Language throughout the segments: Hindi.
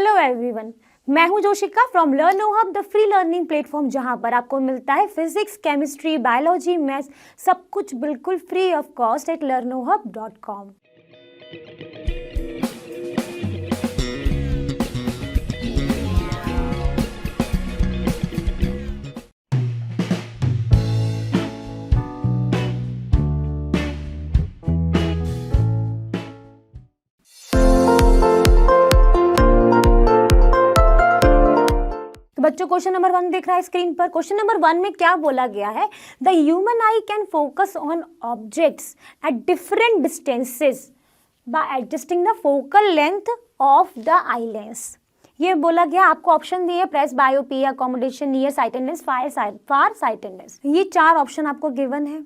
हेलो एवरीवन, मैं हूं Joshika from Learno Hub, the free learning platform, जहां पर आपको मिलता है फिजिक्स, केमिस्ट्री, बायोलॉजी, मैथ्स, सब कुछ बिल्कुल free of cost at learnohub.com। बच्चों, क्वेश्चन नंबर 1 दिख रहा है स्क्रीन पर। क्वेश्चन नंबर 1 में क्या बोला गया है? The human eye can focus on objects at different distances by adjusting the focal length of the eye lens. ये बोला गया, आपको ऑप्शन दिए presbyopia, accommodation, near sightedness, far sightedness. ये 4 ऑप्शन आपको गिवन है।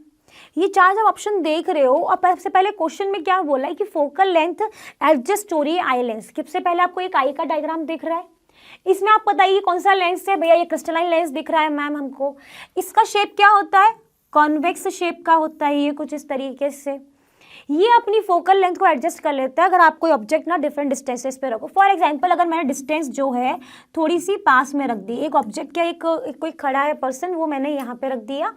ये 4 जब ऑप्शन देख रहे हो, और सबसे पहले क्वेश्चन में क्या बोला है कि फोकल लेंथ एडजस्ट हो रही है आई लेंस। सबसे पहले आपको एक आई का डायग्राम दिख रहा है, इसमें आप बताइए कौन सा लेंस है? भैया ये क्रिस्टलाइन लेंस दिख रहा है मैम हमको। इसका शेप क्या होता है? कॉन्वेक्स शेप का होता है, ये कुछ इस तरीके से। ये अपनी फोकल लेंथ को एडजस्ट कर लेता है अगर आप कोई ऑब्जेक्ट ना डिफरेंट डिस्टेंसेस पे रखो। फॉर एग्जांपल, अगर मैंने डिस्टेंस जो है थोड़ी सी पास में रख दी, एक ऑब्जेक्ट या एक कोई खड़ा है पर्सन, वो मैंने यहाँ पे रख दिया,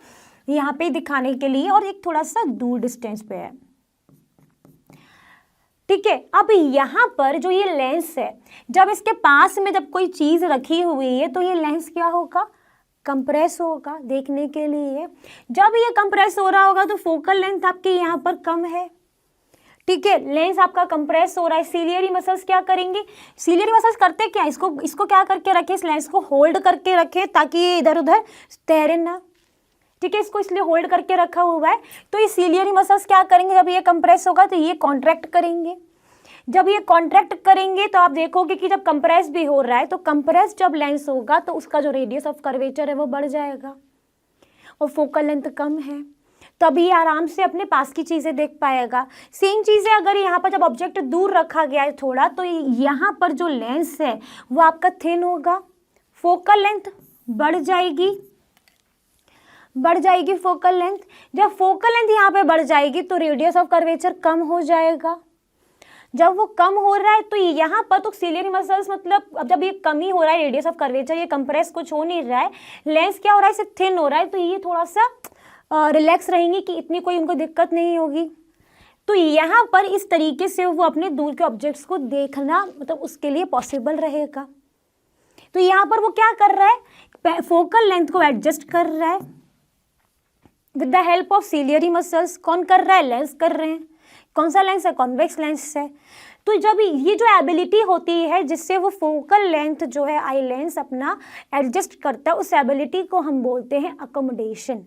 यहाँ पे दिखाने के लिए, और एक थोड़ा सा दूर डिस्टेंस पे है, ठीक है। अब यहाँ पर जो ये लेंस है, जब इसके पास में जब कोई चीज रखी हुई है तो ये लेंस क्या होगा? कंप्रेस होगा देखने के लिए। जब ये कंप्रेस हो रहा होगा तो फोकल लेंथ आपके यहाँ पर कम है, ठीक है। लेंस आपका कंप्रेस हो रहा है। सिलियरी मसल्स क्या करेंगे? सिलियरी मसल्स करते क्या? इसको क्या करके रखे? इस लेंस को होल्ड करके रखे ताकि ये इधर उधर तैरे ना, ठीक है। इसको इसलिए होल्ड करके रखा हुआ है। तो ये सिलियरी मसल्स क्या करेंगे? जब ये कंप्रेस होगा तो ये कॉन्ट्रैक्ट करेंगे। जब ये कॉन्ट्रैक्ट करेंगे तो आप देखोगे कि जब कंप्रेस भी हो रहा है, तो कंप्रेस जब लेंस होगा तो उसका जो रेडियस ऑफ कर्वेचर है वो बढ़ जाएगा, और फोकल लेंथ कम है, तभी आराम से अपने पास की चीज़ें देख पाएगा। सेम चीज़ है अगर यहाँ पर जब ऑब्जेक्ट दूर रखा गया है थोड़ा, तो यहाँ पर जो लेंस है वो आपका थिन होगा, फोकल लेंथ बढ़ जाएगी फोकल लेंथ। जब फोकल लेंथ यहाँ पे बढ़ जाएगी तो रेडियस ऑफ कर्वेचर कम हो जाएगा। जब वो कम हो रहा है तो यहाँ पर तो सिलियरी मसल्स, मतलब अब जब ये कमी हो रहा है रेडियस ऑफ कर्वेचर, ये कंप्रेस कुछ हो नहीं रहा है, लेंस क्या हो रहा है, इसे थिन हो रहा है, तो ये थोड़ा सा रिलैक्स रहेंगी कि इतनी कोई उनको दिक्कत नहीं होगी। तो यहाँ पर इस तरीके से वो अपने दूर के ऑब्जेक्ट्स को देखना, मतलब उसके लिए पॉसिबल रहेगा। तो यहाँ पर वो क्या कर रहा है? फोकल लेंथ को एडजस्ट कर रहा है with the help of ciliary muscles. कौन कर रहा है? लेंस कर रहे हैं। कौन सा लेंस है? कॉन्वेक्स लेंस है। तो जब ये जो एबिलिटी होती है जिससे वो फोकल लेंथ जो है आई लेंस अपना एडजस्ट करता है, उस एबिलिटी को हम बोलते हैं अकोमोडेशन।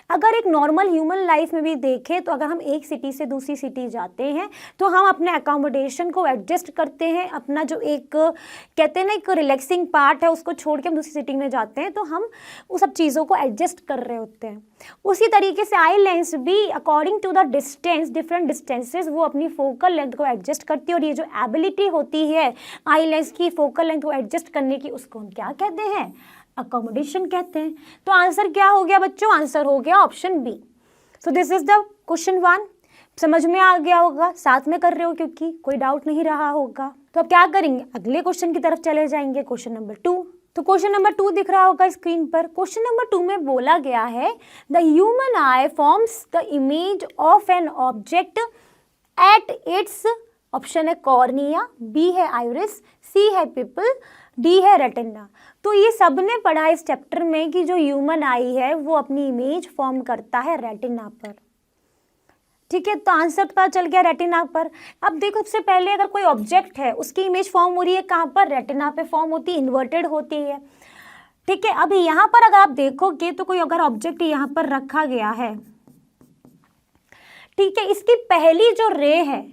अगर एक नॉर्मल ह्यूमन लाइफ में भी देखें तो अगर हम एक सिटी से दूसरी सिटी जाते हैं तो हम अपने अकोमोडेशन को एडजस्ट करते हैं। अपना जो एक कहते हैं ना एक रिलैक्सिंग पार्ट है, उसको छोड़ के हम दूसरी सिटी में जाते हैं तो हम उस सब चीज़ों को एडजस्ट कर रहे होते हैं। उसी तरीके से आई लेंस भी according to the distance, different distances, वो अपनी फोकल लेंथ को एडजस्ट करती है। और ये जो एबिलिटी होती है आई लेंस की फोकल लेंथ को एडजस्ट करने की, उसको हम क्या कहते हैं? अकोमोडेशन कहते हैं। तो आंसर क्या हो गया बच्चों? आंसर हो गया option B. So this is the question 1। समझ में आ गया होगा, साथ में कर रहे हो क्योंकि कोई डाउट नहीं रहा होगा। तो अब क्या करेंगे? अगले क्वेश्चन की तरफ चले जाएंगे, क्वेश्चन नंबर 2। तो क्वेश्चन नंबर 2 दिख रहा होगा स्क्रीन पर। क्वेश्चन नंबर 2 में बोला गया है the human I forms the image of an object at its, option है कॉर्निया, बी है आइरिस, सी है पिपल, डी है रेटिना। तो ये सबने पढ़ा इस चैप्टर में कि जो ह्यूमन आई है वो अपनी इमेज फॉर्म करता है रेटिना पर, ठीक है। तो आंसर पता चल गया रेटिना पर। अब देखो, सबसे पहले अगर कोई ऑब्जेक्ट है उसकी इमेज फॉर्म हो रही है कहाँ पर? रेटिना पे फॉर्म होती है, इन्वर्टेड होती है, ठीक है। अभी यहाँ पर अगर आप देखोगे तो कोई अगर ऑब्जेक्ट यहाँ पर रखा गया है, ठीक है, इसकी पहली जो रे है,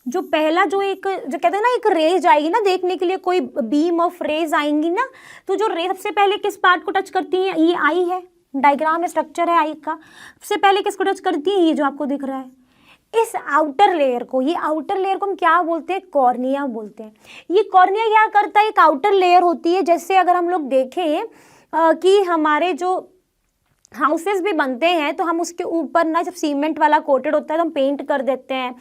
जो पहला जो कहते हैं ना एक रेज आएगी ना देखने के लिए, कोई बीम ऑफ रेज आएंगी ना, तो जो रे सबसे पहले किस पार्ट को टच करती है? ये आई है, डायग्राम में स्ट्रक्चर है आई का। सबसे पहले किसको टच करती है? ये जो आपको दिख रहा है, इस आउटर लेयर को। ये आउटर लेयर को हम क्या बोलते हैं? कॉर्निया बोलते हैं। ये कॉर्निया क्या करता है? एक आउटर लेयर होती है। जैसे अगर हम लोग देखें कि हमारे जो हाउसेस भी बनते हैं तो हम उसके ऊपर ना, जब सीमेंट वाला कोटेड होता है तो हम पेंट कर देते हैं,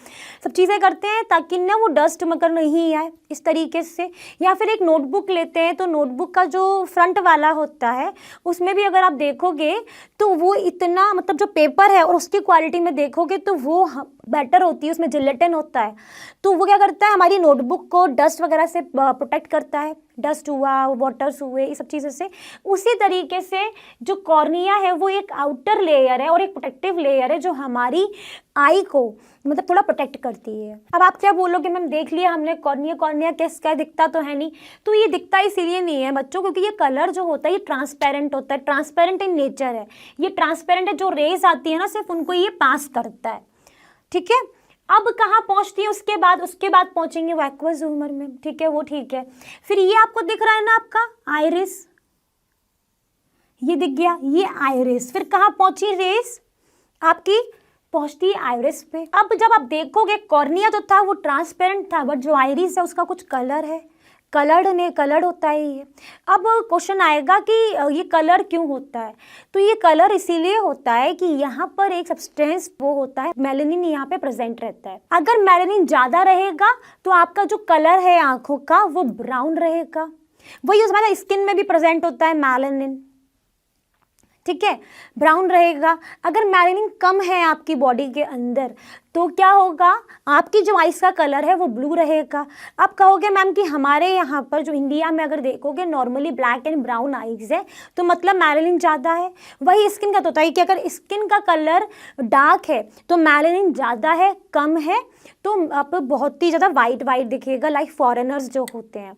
सब चीज़ें करते हैं ताकि ना वो डस्ट मगर नहीं आए, इस तरीके से। या फिर एक नोटबुक लेते हैं तो नोटबुक का जो फ्रंट वाला होता है उसमें भी अगर आप देखोगे तो वो इतना मतलब जो पेपर है और उसकी क्वालिटी में देखोगे तो वो बेटर होती है, उसमें जिलेटिन होता है। तो वो क्या करता है, हमारी नोटबुक को डस्ट वगैरह से प्रोटेक्ट करता है, डस्ट हुआ, वाटर्स हुए, ये सब चीज़ों से। उसी तरीके से जो कॉर्निया है वो एक आउटर लेयर है और एक प्रोटेक्टिव लेयर है जो हमारी आई को मतलब थोड़ा प्रोटेक्ट करती है। अब आप क्या बोलोगे मैम देख लिया हमने कॉर्निया, कॉर्निया क्या दिखता तो है नहीं। तो ये दिखता इसीलिए नहीं है बच्चों क्योंकि ये कलर जो होता है ये ट्रांसपेरेंट होता है, ट्रांसपेरेंट इन नेचर है। ये ट्रांसपेरेंट है, जो रेज आती है ना सिर्फ उनको ये पास करता है, ठीक है। अब कहाँ पहुँचती है उसके बाद पहुँचेंगे वैक्वस ह्यूमर में, ठीक है, वो ठीक है। फिर ये आपको दिख रहा है ना आपका आइरिस, ये दिख गया, ये आइरिस। फिर कहाँ पहुँची रेस आपकी, पहुँचती है आइरिस पे। अब जब आप देखोगे कॉर्निया तो था वो ट्रांसपेरेंट था, बट जो आइरिस है उसका कुछ कलर है, कलर्ड होता है ये। अब क्वेश्चन आएगा कि ये कलर क्यों होता है, तो ये कलर इसीलिए होता है कि यहाँ पर एक सब्सटेंस वो होता है मेलानिन, यहाँ पे प्रेजेंट रहता है। अगर मेलानिन ज़्यादा रहेगा तो आपका जो कलर है आँखों का वो ब्राउन रहेगा। वही हमारा स्किन में भी प्रेजेंट होता है मेलानिन, ठीक है, ब्राउन रहेगा। अगर मेलानिन कम है आपकी बॉडी के अंदर तो क्या होगा, आपकी जो आइस का कलर है वो ब्लू रहेगा। आप कहोगे मैम कि हमारे यहाँ पर जो इंडिया में अगर देखोगे normally black and brown eyes है तो मतलब मेलानिन ज़्यादा है। वही स्किन का तो होता है कि अगर स्किन का कलर डार्क है तो मेलानिन ज़्यादा है, कम है तो आप बहुत ही ज़्यादा वाइट दिखेगा, लाइक फॉरेनर्स जो होते हैं,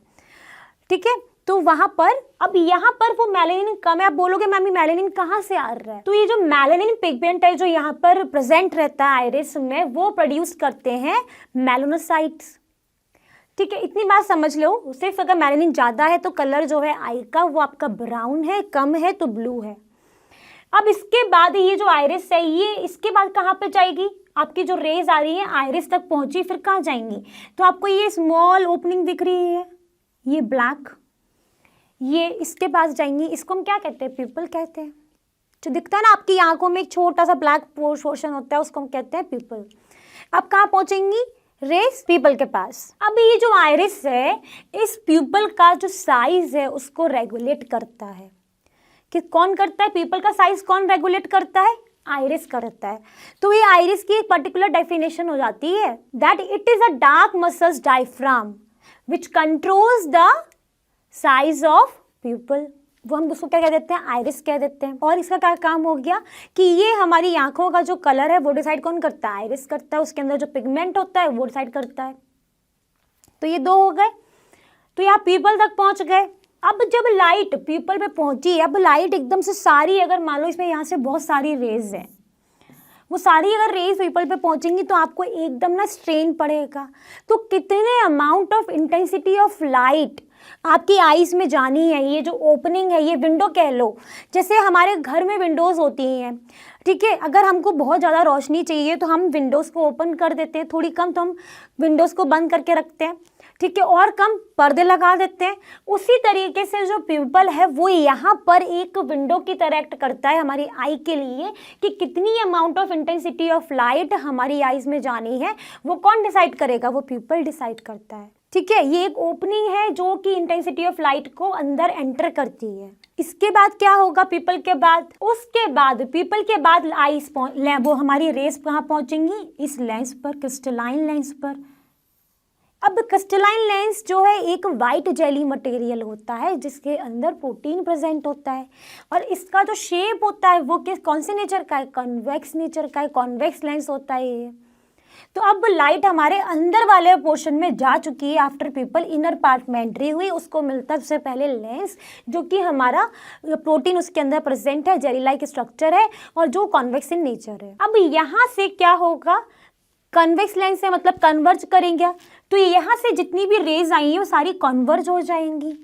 ठीक है। तो वहां पर अब यहाँ पर वो मेलानिन कम है। आप बोलोगे मैम मेलानिन कहाँ से आ रहा है, तो ये जो मेलानिन पिगमेंट है जो यहाँ पर प्रेजेंट रहता है आइरिस में वो प्रोड्यूस करते हैं मेलानोसाइट्स, ठीक है। इतनी बात समझ लो, सिर्फ अगर मेलानिन ज़्यादा है तो कलर जो है आई का वो आपका ब्राउन है, कम है तो ब्लू है। अब इसके बाद ये जो आइरिस है ये इसके बाद कहाँ पे जाएगी, आपकी जो रेज आ रही है आइरिस तक पहुंची, फिर कहाँ जाएंगी, तो आपको ये स्मॉल ओपनिंग दिख रही है, ये ब्लैक, ये इसके पास जाएंगी। इसको हम क्या कहते हैं, पिपल कहते हैं। जो दिखता है ना आपकी आंखों में एक छोटा सा ब्लैक पोर्शन होता है उसको हम कहते हैं पिपल। अब कहाँ पहुंचेंगी रेस, पीपल के पास। अब ये जो आइरिस है इस प्यूपल का जो साइज है उसको रेगुलेट करता है। कि कौन करता है, पीपल का साइज कौन रेगुलेट करता है, आइरिस करता है। तो ये आइरिस की एक पर्टिकुलर डेफिनेशन हो जाती है that it is a dark muscles diaphragm which controls the size of pupil. वो हम उसको क्या कह देते हैं, आइरिस कह देते हैं। और इसका क्या काम हो गया कि ये हमारी आंखों का जो कलर है वो डिसाइड कौन करता है, आइरिस करता है। उसके अंदर जो पिगमेंट होता है वो डिसाइड करता है। तो ये दो हो गए, तो यहाँ पीपल तक पहुंच गए। अब जब लाइट पीपल पे पहुंची, अब लाइट एकदम से सारी, अगर मान लो इसमें यहाँ से बहुत सारी रेज है, वो सारी अगर रेज पीपल पे पहुंचेंगी तो आपको एकदम ना स्ट्रेन पड़ेगा। तो कितने amount of intensity of light आपकी आईज में जानी है, ये जो ओपनिंग है, ये विंडो कह लो, जैसे हमारे घर में विंडोज़ होती हैं, ठीक है। अगर हमको बहुत ज़्यादा रोशनी चाहिए तो हम विंडोज़ को ओपन कर देते हैं, थोड़ी कम तो हम विंडोज़ को बंद करके रखते हैं, ठीक है, और कम पर्दे लगा देते हैं। उसी तरीके से जो प्यूपल है वो यहाँ पर एक विंडो की तरह एक्ट करता है हमारी आई के लिए कि कितनी amount of intensity of light हमारी आईज में जानी है वो कौन डिसाइड करेगा, वो प्यूपल डिसाइड करता है, ठीक है। ये एक ओपनिंग है जो कि इंटेंसिटी ऑफ लाइट को अंदर एंटर करती है। इसके बाद क्या होगा पीपल के बाद, उसके बाद पीपल के बाद आईज वो हमारी रेस कहाँ पहुंचेंगी, इस लेंस पर, क्रिस्टलाइन लेंस पर। अब क्रिस्टलाइन लेंस जो है एक वाइट जेली मटेरियल होता है जिसके अंदर प्रोटीन प्रेजेंट होता है और इसका जो शेप होता है वो कौन से नेचर का है, कॉन्वेक्स नेचर का है, कॉन्वेक्स लेंस होता है ये। तो अब लाइट हमारे अंदर वाले पोर्शन में जा चुकी है, आफ्टर पीपल इनर पार्ट में एंट्री हुई, उसको मिलता है सबसे पहले लेंस जो कि हमारा प्रोटीन उसके अंदर प्रेजेंट है, जेली लाइक स्ट्रक्चर है और जो कॉन्वेक्स इन नेचर है। अब यहाँ से क्या होगा, कन्वेक्स लेंस से मतलब कन्वर्ज करेंगे, तो यहाँ से जितनी भी रेज आई हैं वो सारी कन्वर्ज हो जाएंगी।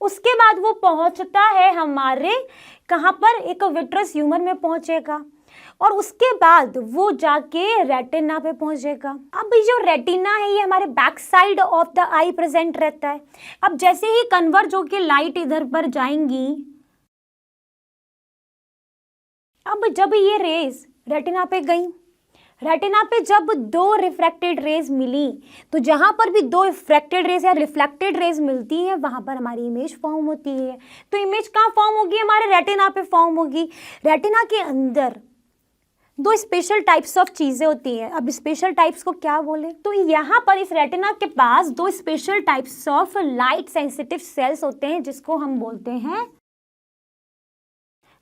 उसके बाद वो पहुँचता है हमारे कहाँ पर, एक विट्रस ह्यूमर में पहुँचेगा और उसके बाद वो जाके रेटिना पे पहुंचेगा। अब जो रेटिना है ये हमारे back side of the I present रहता है। अब जैसे ही कन्वर्ज होके लाइट इधर पर जाएंगी, अब जब ये रेज रेटिना पे गई, रेटिना पे जब दो रिफ्रैक्टेड रेज मिली तो जहाँ पर भी दो रिफ्रैक्टेड रेज या रिफ्लेक्टेड रेज मिलती हैं वहाँ पर हमारी इमेज फॉर्म होती है। तो इमेज कहाँ फॉर्म होगी? हमारे रेटिना पे फॉर्म होगी। रेटिना के अंदर दो स्पेशल टाइप्स ऑफ चीज़ें होती हैं। अब स्पेशल टाइप्स को क्या बोले? तो यहाँ पर इस रेटिना के पास दो special types of light sensitive sales होते हैं जिसको हम बोलते हैं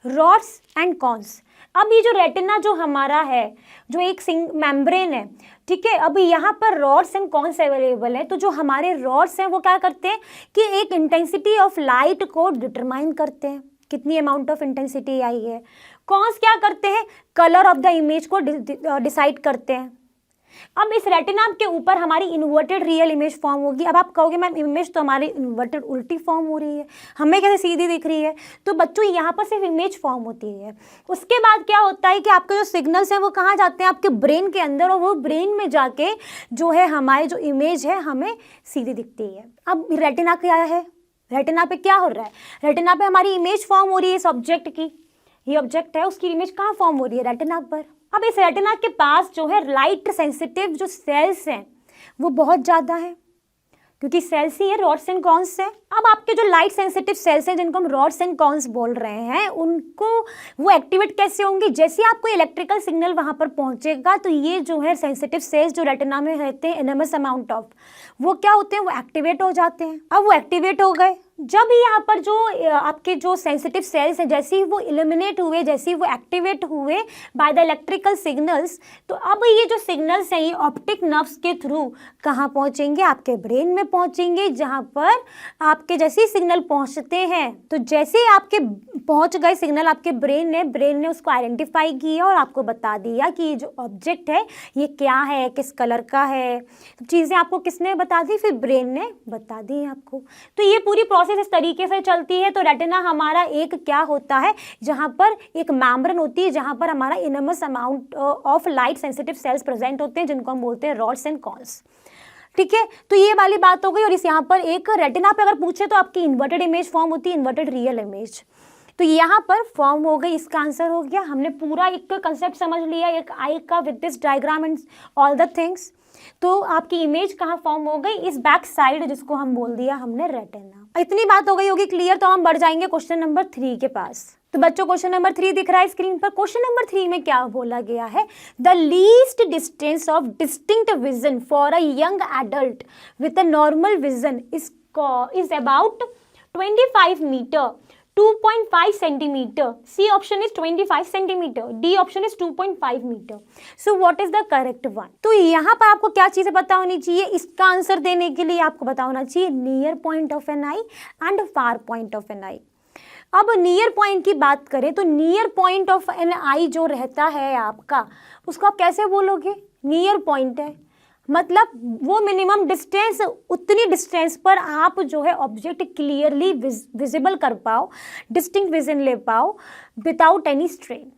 रॉड्स एंड कॉन्स। अब ये जो रेटिना जो हमारा है, जो एक मेम्ब्रेन है, ठीक है, अभी यहाँ पर रॉड्स एंड कॉन्स अवेलेबल है। तो जो हमारे रॉड्स हैं वो क्या करते हैं कि एक इंटेंसिटी ऑफ लाइट को डिटरमाइन करते हैं, कितनी अमाउंट ऑफ इंटेंसिटी आई है। कॉन्स क्या करते हैं? कलर ऑफ द इमेज को डिसाइड करते हैं। अब इस रेटिना के ऊपर हमारी इन्वर्टेड रियल इमेज फॉर्म होगी। अब आप कहोगे मैम इमेज तो हमारी इन्वर्टेड उल्टी फॉर्म हो रही है, हमें कैसे सीधी दिख रही है? तो बच्चों यहाँ पर सिर्फ इमेज फॉर्म होती है। उसके बाद क्या होता है कि आपके जो सिग्नल्स हैं वो कहाँ जाते हैं? आपके ब्रेन के अंदर, और वो ब्रेन में जाके जो है हमारी जो इमेज है हमें सीधी दिखती है। अब रेटिना क्या है? रेटिना पे क्या हो रहा है? रेटिना पे हमारी इमेज फॉर्म हो रही है इस ऑब्जेक्ट की। ये ऑब्जेक्ट है, उसकी इमेज कहाँ फॉर्म हो रही है? रेटिना पर। अब इस रेटिना के पास जो है लाइट सेंसिटिव जो सेल्स हैं वो बहुत ज़्यादा है, क्योंकि सेल्स ही है, रॉड्स एंड कॉन्स है। अब आपके जो लाइट सेंसिटिव सेल्स हैं जिनको हम रॉड्स एंड कॉन्स बोल रहे हैं, उनको वो एक्टिवेट कैसे होंगे? जैसे आपको इलेक्ट्रिकल सिग्नल वहाँ पर पहुँचेगा तो ये जो है सेंसिटिव सेल्स जो रेटिना में रहते हैं एनएमएस अमाउंट ऑफ, वो क्या होते हैं? वो एक्टिवेट हो जाते हैं। अब वो एक्टिवेट हो गए, जब यहाँ पर जो आपके जो सेंसिटिव सेल्स हैं जैसे ही वो इल्यूमिनेट हुए, जैसे ही वो एक्टिवेट हुए बाय द इलेक्ट्रिकल सिग्नल्स, तो अब ये जो सिग्नल्स हैं ये ऑप्टिक नर्व्स के थ्रू कहाँ पहुँचेंगे? आपके ब्रेन में पहुँचेंगे, जहाँ पर आपके जैसे ही सिग्नल पहुँचते हैं तो जैसे ही आपके पहुँच गए सिग्नल आपके ब्रेन ने उसको आइडेंटिफाई किया और आपको बता दिया कि ये जो ऑब्जेक्ट है ये क्या है, किस कलर का है। तो चीज़ें आपको किसने बता दी? फिर ब्रेन ने बता दी आपको। तो ये पूरी प्रोसेस इस तरीके से चलती है। तो रेटिना हमारा एक क्या होता है, जहाँ पर एक मेम्ब्रेन होती है, जहाँ पर हमारा immense amount of light sensitive cells present होते हैं जिनको हम बोलते हैं रॉड्स एंड कॉन्स। ठीक है, तो ये वाली बात हो गई। और इस यहाँ पर एक रेटिना पे अगर पूछे तो आपकी इन्वर्टेड इमेज फॉर्म होती है, इन्वर्टेड रियल इमेज। तो यहाँ पर फॉर्म हो गई, इसका आंसर हो गया। हमने पूरा एक कंसेप्ट समझ लिया एक आई का with this diagram and all the things. तो आपकी इमेज कहाँ फॉर्म हो गई? इस बैक साइड, जिसको हम बोल दिया हमने रेटिना। इतनी बात हो गई होगी क्लियर। तो हम बढ़ जाएंगे क्वेश्चन नंबर 3 के पास। तो बच्चों क्वेश्चन नंबर 3 दिख रहा है स्क्रीन पर। क्वेश्चन नंबर 3 में क्या बोला गया है? The least distance of distinct vision for a young adult with a normal vision is about 25 metre, 2.5 centimeter. C option is 25 centimeter. D option is 2.5 meter. So what is the correct one? तो यहाँ पर आपको क्या चीज़ें पता होनी चाहिए? इसका आंसर देने के लिए आपको पता होना चाहिए near point of an eye and far point of an eye. अब नियर पॉइंट की बात करें तो near point of an eye जो रहता है आपका, उसको आप कैसे बोलोगे? नियर पॉइंट है मतलब वो मिनिमम डिस्टेंस, उतनी डिस्टेंस पर आप जो है ऑब्जेक्ट क्लियरली विजिबल कर पाओ, डिस्टिंक्ट विजन ले पाओ विदाउट एनी स्ट्रेन।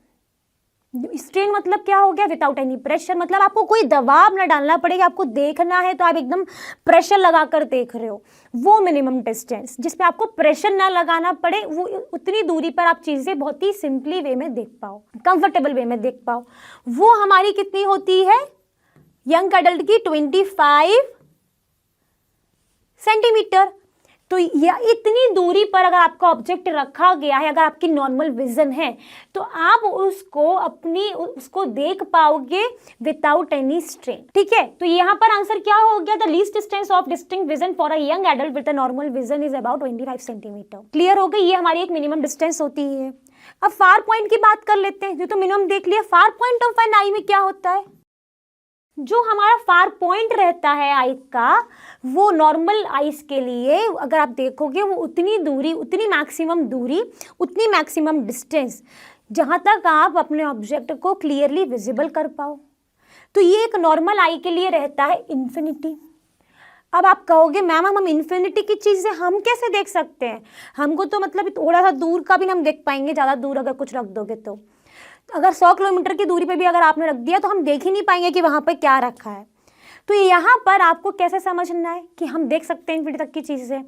स्ट्रेन मतलब क्या हो गया? विदाउट एनी प्रेशर, मतलब आपको कोई दबाव ना डालना पड़ेगा। आपको देखना है तो आप एकदम प्रेशर लगाकर देख रहे हो। वो मिनिमम डिस्टेंस जिसपे आपको प्रेशर ना लगाना पड़े, वो उतनी दूरी पर आप चीज़ें बहुत ही सिंपली वे में देख पाओ, कंफर्टेबल वे में देख पाओ, वो हमारी कितनी होती है यंग एडल्ट की? 25 सेंटीमीटर। तो या इतनी दूरी पर अगर आपका ऑब्जेक्ट रखा गया है, अगर आपकी नॉर्मल विजन है, तो आप उसको देख पाओगे विदाउट एनी स्ट्रेन। ठीक है, तो यहाँ पर आंसर क्या हो गया? The least distance of distinct vision for a young adult with a normal vision is about 25 centimetre. Clear हो गई? ये हमारी एक मिनिमम डिस्टेंस होती है। अब फार पॉइंट की बात कर लेते हैं। ये तो मिनिमम देख लिया। फार पॉइंट ऑफ एन आई में क्या होता है? जो हमारा फार पॉइंट रहता है आई का, वो नॉर्मल आइस के लिए अगर आप देखोगे वो उतनी दूरी, उतनी मैक्सिमम दूरी, उतनी मैक्सिमम डिस्टेंस जहाँ तक आप अपने ऑब्जेक्ट को क्लियरली विजिबल कर पाओ। तो ये एक नॉर्मल आई के लिए रहता है इन्फिनिटी। अब आप कहोगे मैम हम इन्फिनिटी की चीज़ें हम कैसे देख सकते हैं? हमको तो मतलब थोड़ा सा दूर का भी हम देख पाएंगे, ज़्यादा दूर अगर कुछ रख दोगे तो। अगर 100 किलोमीटर की दूरी पे भी अगर आपने रख दिया तो हम देख ही नहीं पाएंगे कि वहाँ पर क्या रखा है। तो यहाँ पर आपको कैसे समझना है कि हम देख सकते हैं इन्फिनिटी तक की चीज़ें।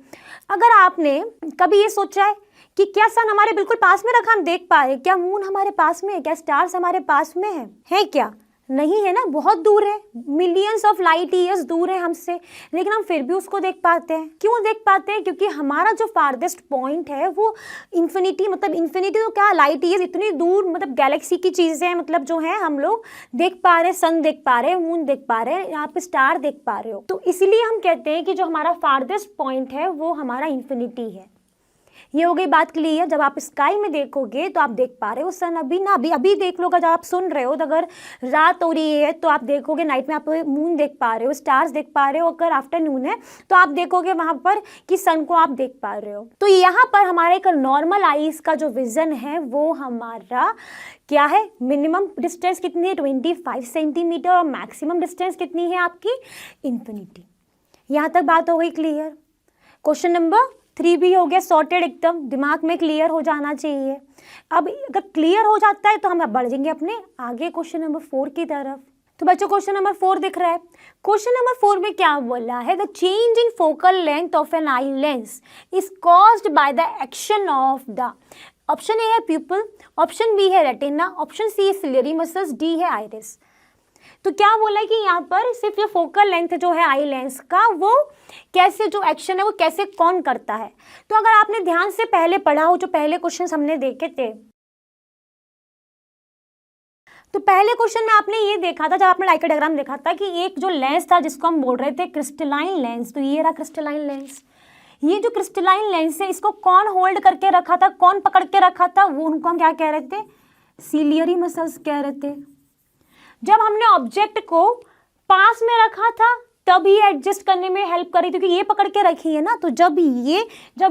अगर आपने कभी ये सोचा है कि क्या सन हमारे बिल्कुल पास में रखा हम देख पा रहे हैं, क्या मून हमारे पास में है, क्या स्टार्स हमारे पास में है क्या? नहीं है ना, बहुत दूर है, मिलियंस ऑफ लाइट ईयर्स दूर है हमसे, लेकिन हम फिर भी उसको देख पाते हैं। क्यों देख पाते हैं? क्योंकि हमारा जो फारदेस्ट पॉइंट है वो इन्फिनिटी, मतलब इन्फिनिटी तो क्या, लाइट ईयर्स इतनी दूर, मतलब गैलेक्सी की चीज़ें हैं, मतलब जो है हम लोग देख पा रहे हैं, सन देख पा रहे हैं, मून देख पा रहे हैं, यहाँ पे स्टार देख पा रहे हो। तो इसलिए हम कहते हैं कि जो हमारा फारदेस्ट पॉइंट है वो हमारा इन्फिनिटी है। ये हो गई बात क्लियर। जब आप स्काई में देखोगे तो आप देख पा रहे हो सन, अभी ना अभी देख लो, जब आप सुन रहे हो तो अगर रात हो रही है तो आप देखोगे, नाइट में आप मून देख पा रहे हो, स्टार्स देख पा रहे हो, अगर आफ्टरनून है तो आप देखोगे वहां पर कि सन को आप देख पा रहे हो। तो यहाँ पर हमारा एक नॉर्मल आईज का जो विजन है वो हमारा क्या है, मिनिमम डिस्टेंस कितनी है 25 सेंटीमीटर और मैक्सिमम डिस्टेंस कितनी है आपकी इन्फिनिटी। यहाँ तक बात हो गई क्लियर। क्वेश्चन नंबर 3 भी हो गया सॉर्टेड, एकदम दिमाग में क्लियर हो जाना चाहिए। अब अगर क्लियर हो जाता है तो हम अब बढ़ जाएंगे अपने आगे क्वेश्चन नंबर 4 की तरफ। तो बच्चों क्वेश्चन नंबर 4 दिख रहा है। क्वेश्चन नंबर 4 में क्या बोला है, the change in focal length of an eye lens is caused by the action of the, option A है प्यूपिल, ऑप्शन बी है रेटिना, ऑप्शन सी है सिलियरी मसल्स, डी है आइरिस। तो क्या बोला है कि यहाँ पर सिर्फ जो फोकल लेंथ जो है आई लेंस का, वो कैसे जो एक्शन है वो कैसे कौन करता है। तो अगर आपने ध्यान से पहले पढ़ा हो, जो पहले क्वेश्चन हमने देखे थे, तो पहले क्वेश्चन में आपने ये देखा था, जब आपने लाइका डायग्राम देखा था कि एक जो लेंस था जिसको हम बोल रहे थे क्रिस्टलाइन लेंस, तो ये रहा क्रिस्टलाइन लेंस। ये जो क्रिस्टलाइन लेंस है इसको कौन होल्ड करके रखा था, कौन पकड़ के रखा था, वो उनको हम क्या कह रहे थे, सिलियरी मसल्स कह रहे थे। जब हमने ऑब्जेक्ट को पास में रखा था तब ये एडजस्ट करने में हेल्प कर रही थी, क्योंकि ये पकड़ के रखी है ना, तो जब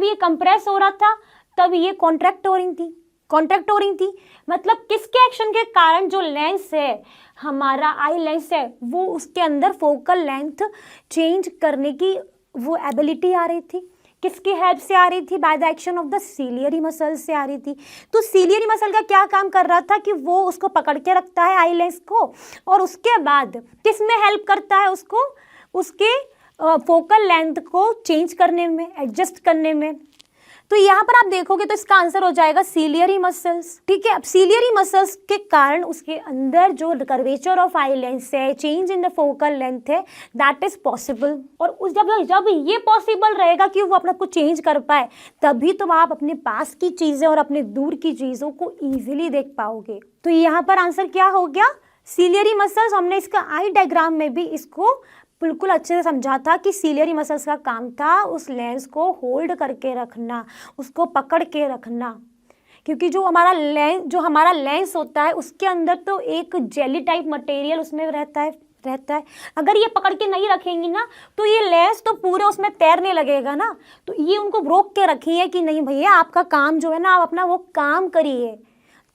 ये कंप्रेस हो रहा था तब ये कॉन्ट्रैक्ट हो रही थी। मतलब किसके एक्शन के कारण, जो लेंस है हमारा आई लेंस है वो उसके अंदर फोकल लेंथ चेंज करने की वो एबिलिटी आ रही थी। किसकी हेल्प से आ रही थी, bye the action of the ciliary muscle से आ रही थी। तो सिलियरी मसल का क्या काम कर रहा था कि वो उसको पकड़ के रखता है आई लेंस को, और उसके बाद किस में हेल्प करता है उसको, उसके फोकल लेंथ को चेंज करने में, एडजस्ट करने में। तो यहाँ पर आप देखोगे तो इसका आंसर हो जाएगा सिलियरी मसल्स। ठीक है, अब सिलियरी मसल्स के कारण उसके अंदर जो कर्वेचर ऑफ आई लेंस है, change in the focal length है, दैट इज पॉसिबल। और उस जब ये पॉसिबल रहेगा कि वो अपना कुछ चेंज कर पाए, तभी तो आप अपने पास की चीज़ें और अपने दूर की चीज़ों को ईजिली देख पाओगे। तो यहाँ पर आंसर क्या हो गया, सिलियरी मसल्स। हमने इसका आई डायग्राम में भी इसको बिल्कुल अच्छे से समझा था कि सिलियरी मसल्स का काम था उस लेंस को होल्ड करके रखना, उसको पकड़ के रखना। क्योंकि जो हमारा लेंस होता है उसके अंदर तो एक जेली टाइप मटेरियल उसमें रहता है। अगर ये पकड़ के नहीं रखेंगी ना तो ये लेंस तो पूरे उसमें तैरने लगेगा ना। तो ये उनको रोक के रखी है कि नहीं भैया, आपका काम जो है ना, आप अपना वो काम करिए,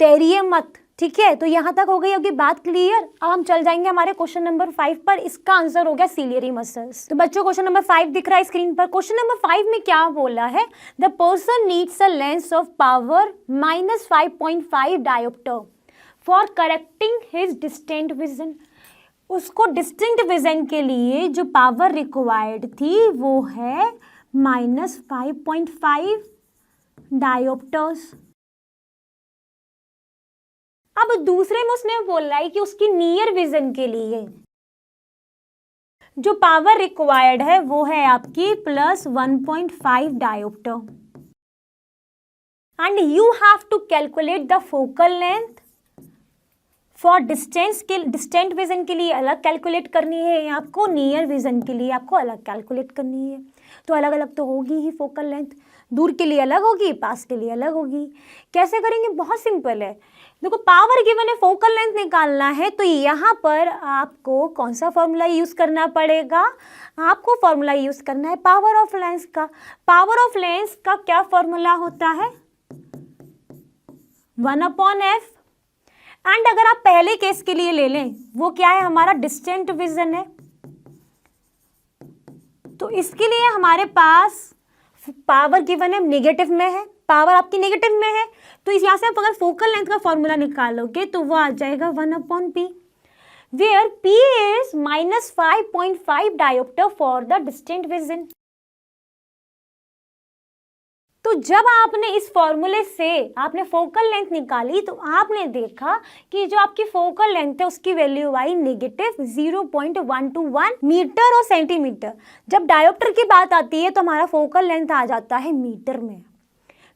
तैरिए मत। ठीक है, तो यहाँ तक हो गई होगी बात क्लियर। अब हम चल जाएंगे हमारे क्वेश्चन नंबर 5 पर। इसका आंसर हो गया सिलियरी मसल्स। तो बच्चों क्वेश्चन नंबर 5 दिख रहा है स्क्रीन पर। क्वेश्चन नंबर 5 में क्या बोला है, the person needs a lens of power -5.5 dioptre for correcting his distant vision. उसको डिस्टिंक्ट विजन के लिए जो पावर रिक्वायर्ड थी वो है -5.5 डायोप्टर्स। अब दूसरे में उसने बोल रहा है कि उसकी नियर विजन के लिए जो पावर रिक्वायर्ड है वो है आपकी +1.5 dioptre, and you have to calculate the focal length for distant vision के लिए अलग कैलकुलेट करनी है आपको, नियर विजन के लिए आपको अलग कैलकुलेट करनी है। तो अलग अलग तो होगी ही फोकल लेंथ, दूर के लिए अलग होगी, पास के लिए अलग होगी। कैसे करेंगे, बहुत सिंपल है। देखो, पावर गिवन है, फोकल लेंथ निकालना है, तो यहाँ पर आपको कौन सा फॉर्मूला यूज करना पड़ेगा, आपको फॉर्मूला यूज करना है पावर ऑफ लेंस का। पावर ऑफ लेंस का क्या फॉर्मूला होता है, 1/f। एंड अगर आप पहले केस के लिए ले लें, वो क्या है, हमारा डिस्टेंट विजन है, तो इसके लिए हमारे पास पावर गिवन है, नेगेटिव में है, पावर आपकी नेगेटिव में है, तो इस यहाँ से आप अगर फोकल लेंथ का फॉर्मूला निकालोगे तो वो आ जाएगा 1/p, where p is -5.5 dioptre for the distant vision. तो जब आपने इस फॉर्मूले से आपने फोकल लेंथ निकाली तो आपने देखा कि जो आपकी फोकल लेंथ है उसकी वैल्यू आई नेगेटिव 0.121 मीटर और सेंटीमीटर। जब डायोप्टर की बात आती है तो हमारा फोकल लेंथ आ जाता है मीटर में,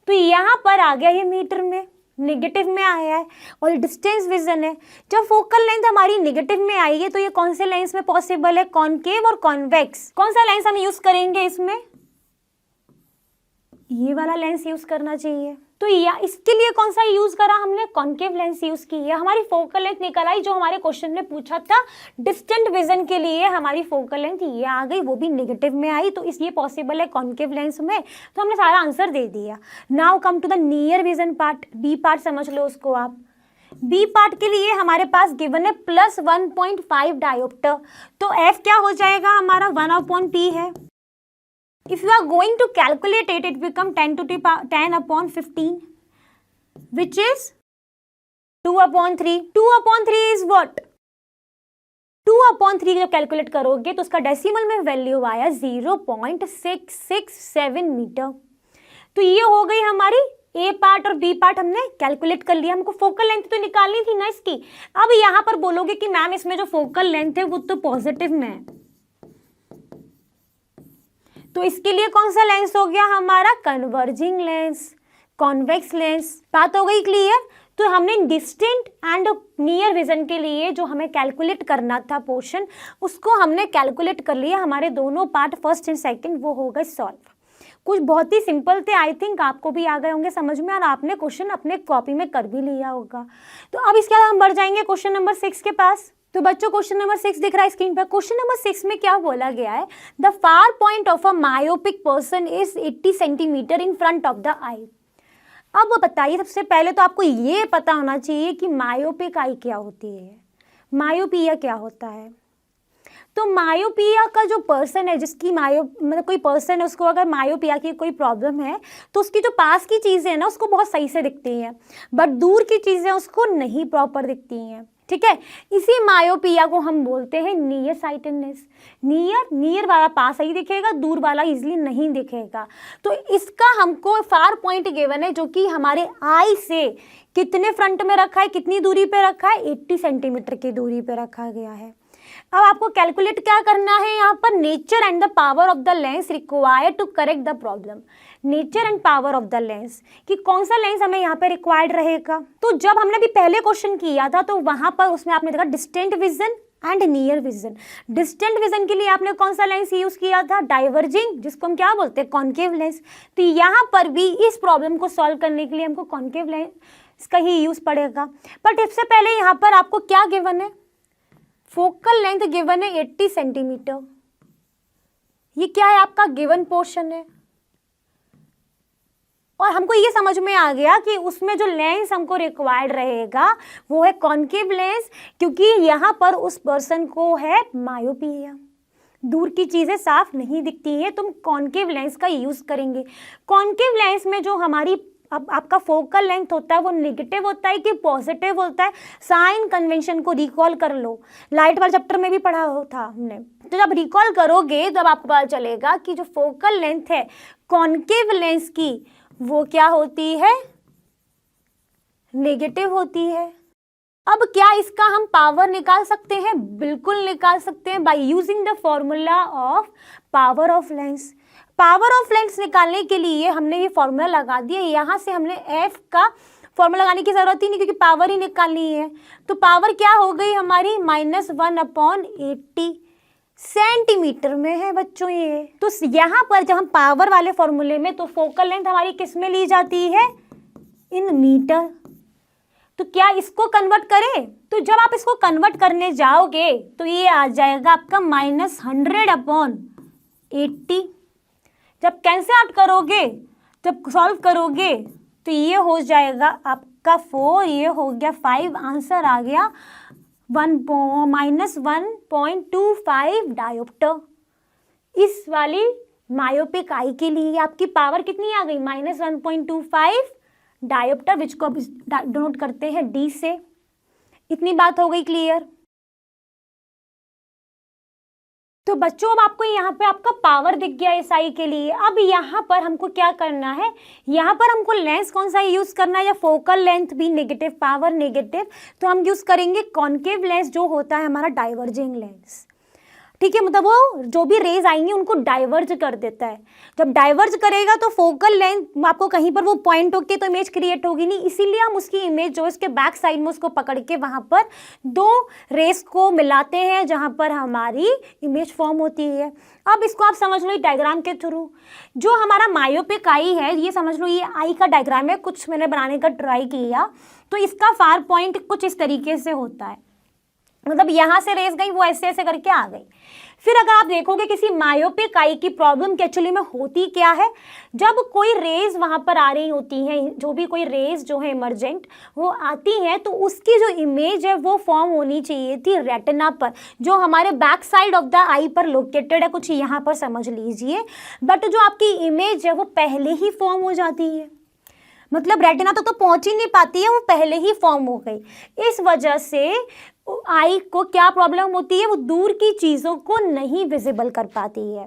तो यहाँ पर आ गया ये मीटर में, नेगेटिव में आया है और डिस्टेंस विजन है। जब फोकल लेंथ हमारी नेगेटिव में आई है तो ये कौन से लेंस में पॉसिबल है, कॉनकेव और कॉन्वेक्स। कौन सा लेंस हम यूज करेंगे इसमें, ये वाला लेंस यूज करना चाहिए। तो या इसके लिए कौन सा यूज करा हमने, कॉनकेव लेंस यूज की है। हमारी फोकल लेंथ निकल आई जो हमारे क्वेश्चन में पूछा था डिस्टेंट विजन के लिए, हमारी फोकल लेंथ ये आ गई, वो भी नेगेटिव में आई, तो इसलिए पॉसिबल है कॉनकेव लेंस में। तो हमने सारा आंसर दे दिया। Now come to the near vision part, B part समझ लो उसको आप। बी पार्ट के लिए हमारे पास गिवन है +1.5 डायोप्टर, तो एफ क्या हो जाएगा हमारा 1/p है। If you are going to calculate it, it become 10/15, which is 2/3. 2/3 is what? 2/3 जब कैलकुलेट करोगे तो उसका डेसिमल में वैल्यू आया 0.667 मीटर। तो ये हो गई हमारी ए पार्ट और बी पार्ट हमने कैलकुलेट कर लिया। हमको फोकल लेंथ तो निकालनी थी ना इसकी। अब यहाँ पर बोलोगे कि मैम इसमें जो फोकल लेंथ है वो तो पॉजिटिव में है, तो इसके लिए कौन सा लेंस हो गया हमारा, कन्वर्जिंग लेंस, कॉन्वेक्स लेंस। बात हो गई क्लियर। तो हमने डिस्टेंट एंड नियर विजन के लिए जो हमें कैलकुलेट करना था पोर्शन, उसको हमने कैलकुलेट कर लिया। हमारे दोनों पार्ट फर्स्ट एंड सेकंड वो हो गए सॉल्व। कुछ बहुत ही सिंपल थे, आई थिंक आपको भी आ गए होंगे समझ में और आपने क्वेश्चन अपने कॉपी में कर भी लिया होगा। तो अब इसके बाद हम बढ़ जाएंगे क्वेश्चन नंबर 6 के पास। तो बच्चों क्वेश्चन नंबर 6 दिख रहा है स्क्रीन पर। क्वेश्चन नंबर 6 में क्या बोला गया है, the far point of a myopic person is 80 centimetre in front of the eye. अब बताइए, सबसे पहले तो आपको ये पता होना चाहिए कि मायोपिक आई क्या होती है, मायोपिया क्या होता है। तो मायोपिया का जो पर्सन है, जिसकी मतलब कोई पर्सन है, उसको अगर मायोपिया की कोई प्रॉब्लम है तो उसकी जो पास की चीज़ें हैं ना उसको बहुत सही से दिखती हैं, बट दूर की चीज़ें उसको नहीं प्रॉपर दिखती हैं। ठीक है, इसी मायोपिया को हम बोलते हैं नियर साइटेडनेस। नियर वाला पास सही दिखेगा, दूर वाला इजीली नहीं दिखेगा। तो इसका हमको फार पॉइंट गिवन है जो कि हमारे आई से कितने फ्रंट में रखा है, कितनी दूरी पे रखा है, 80 सेंटीमीटर की दूरी पे रखा गया है। अब आपको कैलकुलेट क्या करना है यहाँ पर, nature and the power of the lens required to correct the problem. Nature and power of the lens, कि कौन सा लेंस हमें यहाँ पे रिक्वायर्ड रहेगा। तो जब हमने अभी पहले क्वेश्चन किया था तो वहां पर उसमें आपने देखा distant vision and near vision. Distant vision के लिए आपने कौन सा लेंस यूज किया था, डाइवर्जिंग, जिसको हम क्या बोलते हैं, कॉनकेव लेंस। तो यहाँ पर भी इस प्रॉब्लम को सॉल्व करने के लिए हमको कॉनकेव लेंस का ही यूज पड़ेगा। बट इससे पहले यहाँ पर आपको क्या गिवन है, फोकल लेंथ गिवन है 80 सेंटीमीटर। ये क्या है, आपका गिवन पोर्शन है। और हमको ये समझ में आ गया कि उसमें जो लेंस हमको रिक्वायर्ड रहेगा वो है कॉनकेव लेंस, क्योंकि यहाँ पर उस पर्सन को है मायोपिया, दूर की चीज़ें साफ नहीं दिखती हैं, तुम कॉनकेव लेंस का यूज़ करेंगे। कॉनकेव लेंस में जो हमारी अब आपका फोकल लेंथ होता है वो नेगेटिव होता है कि पॉजिटिव होता है, साइन कन्वेंशन को रिकॉल कर लो, लाइट वाले चैप्टर में भी पढ़ा था हमने। तो जब रिकॉल करोगे तब आपको पता चलेगा कि जो फोकल लेंथ है कॉनकेव लेंस की वो क्या होती है, नेगेटिव होती है। अब क्या इसका हम पावर निकाल सकते हैं, बिल्कुल निकाल सकते हैं, bye using the formula of power of lens. Power of lens निकालने के लिए हमने ये फॉर्मूला लगा दिया, यहाँ से हमने एफ का फॉर्मूला लगाने की जरूरत ही नहीं क्योंकि पावर ही निकालनी है। तो पावर क्या हो गई हमारी, -1/80 सेंटीमीटर में है बच्चों ये। तो यहाँ पर जब हम पावर वाले फॉर्मूले में, तो फोकल लेंथ हमारी किस में ली जाती है, इन मीटर। तो क्या इसको कन्वर्ट करें, तो जब आप इसको कन्वर्ट करने जाओगे तो ये आ जाएगा आपका -100/80। जब कैंसिल आउट करोगे, जब सॉल्व करोगे तो ये हो जाएगा आपका 4, ये हो गया 5, आंसर आ गया -1.25 डायोप्टर। इस वाली मायोपिक आई के लिए आपकी पावर कितनी आ गई, -1.25 डायोप्टर, विच को डिनोट करते हैं डी से। इतनी बात हो गई क्लियर। तो बच्चों अब आपको यहाँ पे आपका पावर दिख गया इस आई के लिए। अब यहाँ पर हमको क्या करना है, यहाँ पर हमको लेंस कौन सा यूज़ करना है, या फोकल लेंथ भी नेगेटिव, पावर नेगेटिव, तो हम यूज़ करेंगे कॉन्केव लेंस जो होता है हमारा डाइवर्जिंग लेंस। ठीक है, मतलब वो जो भी रेज आएंगी उनको डाइवर्ज कर देता है। जब डाइवर्ज करेगा तो फोकल लेंथ आपको कहीं पर वो पॉइंट होके तो इमेज क्रिएट होगी नहीं, इसीलिए हम उसकी इमेज जो इसके बैक साइड में उसको पकड़ के वहाँ पर दो रेस को मिलाते हैं जहाँ पर हमारी इमेज फॉर्म होती है। अब इसको आप समझ लो डायग्राम के थ्रू, जो हमारा मायोपिक आई है, ये समझ लो ये आई का डायग्राम है, कुछ मैंने बनाने का ट्राई किया, तो इसका फार पॉइंट कुछ इस तरीके से होता है, मतलब यहाँ से रेस गई वो ऐसे ऐसे करके आ गई। फिर अगर आप देखोगे किसी मायोपिक आई की प्रॉब्लम एक्चुअली में होती क्या है, जब कोई रेज वहाँ पर आ रही होती हैं, जो भी कोई रेज जो है इमरजेंट वो आती हैं, तो उसकी जो इमेज है वो फॉर्म होनी चाहिए थी रेटिना पर, जो हमारे बैक साइड ऑफ द आई पर लोकेटेड है, कुछ यहाँ पर समझ लीजिए। बट जो आपकी इमेज है वो पहले ही फॉर्म हो जाती है, मतलब रेटिना तो पहुंच ही नहीं पाती है, वो पहले ही फॉर्म हो गई। इस वजह से आई को क्या प्रॉब्लम होती है, वो दूर की चीज़ों को नहीं विजिबल कर पाती है।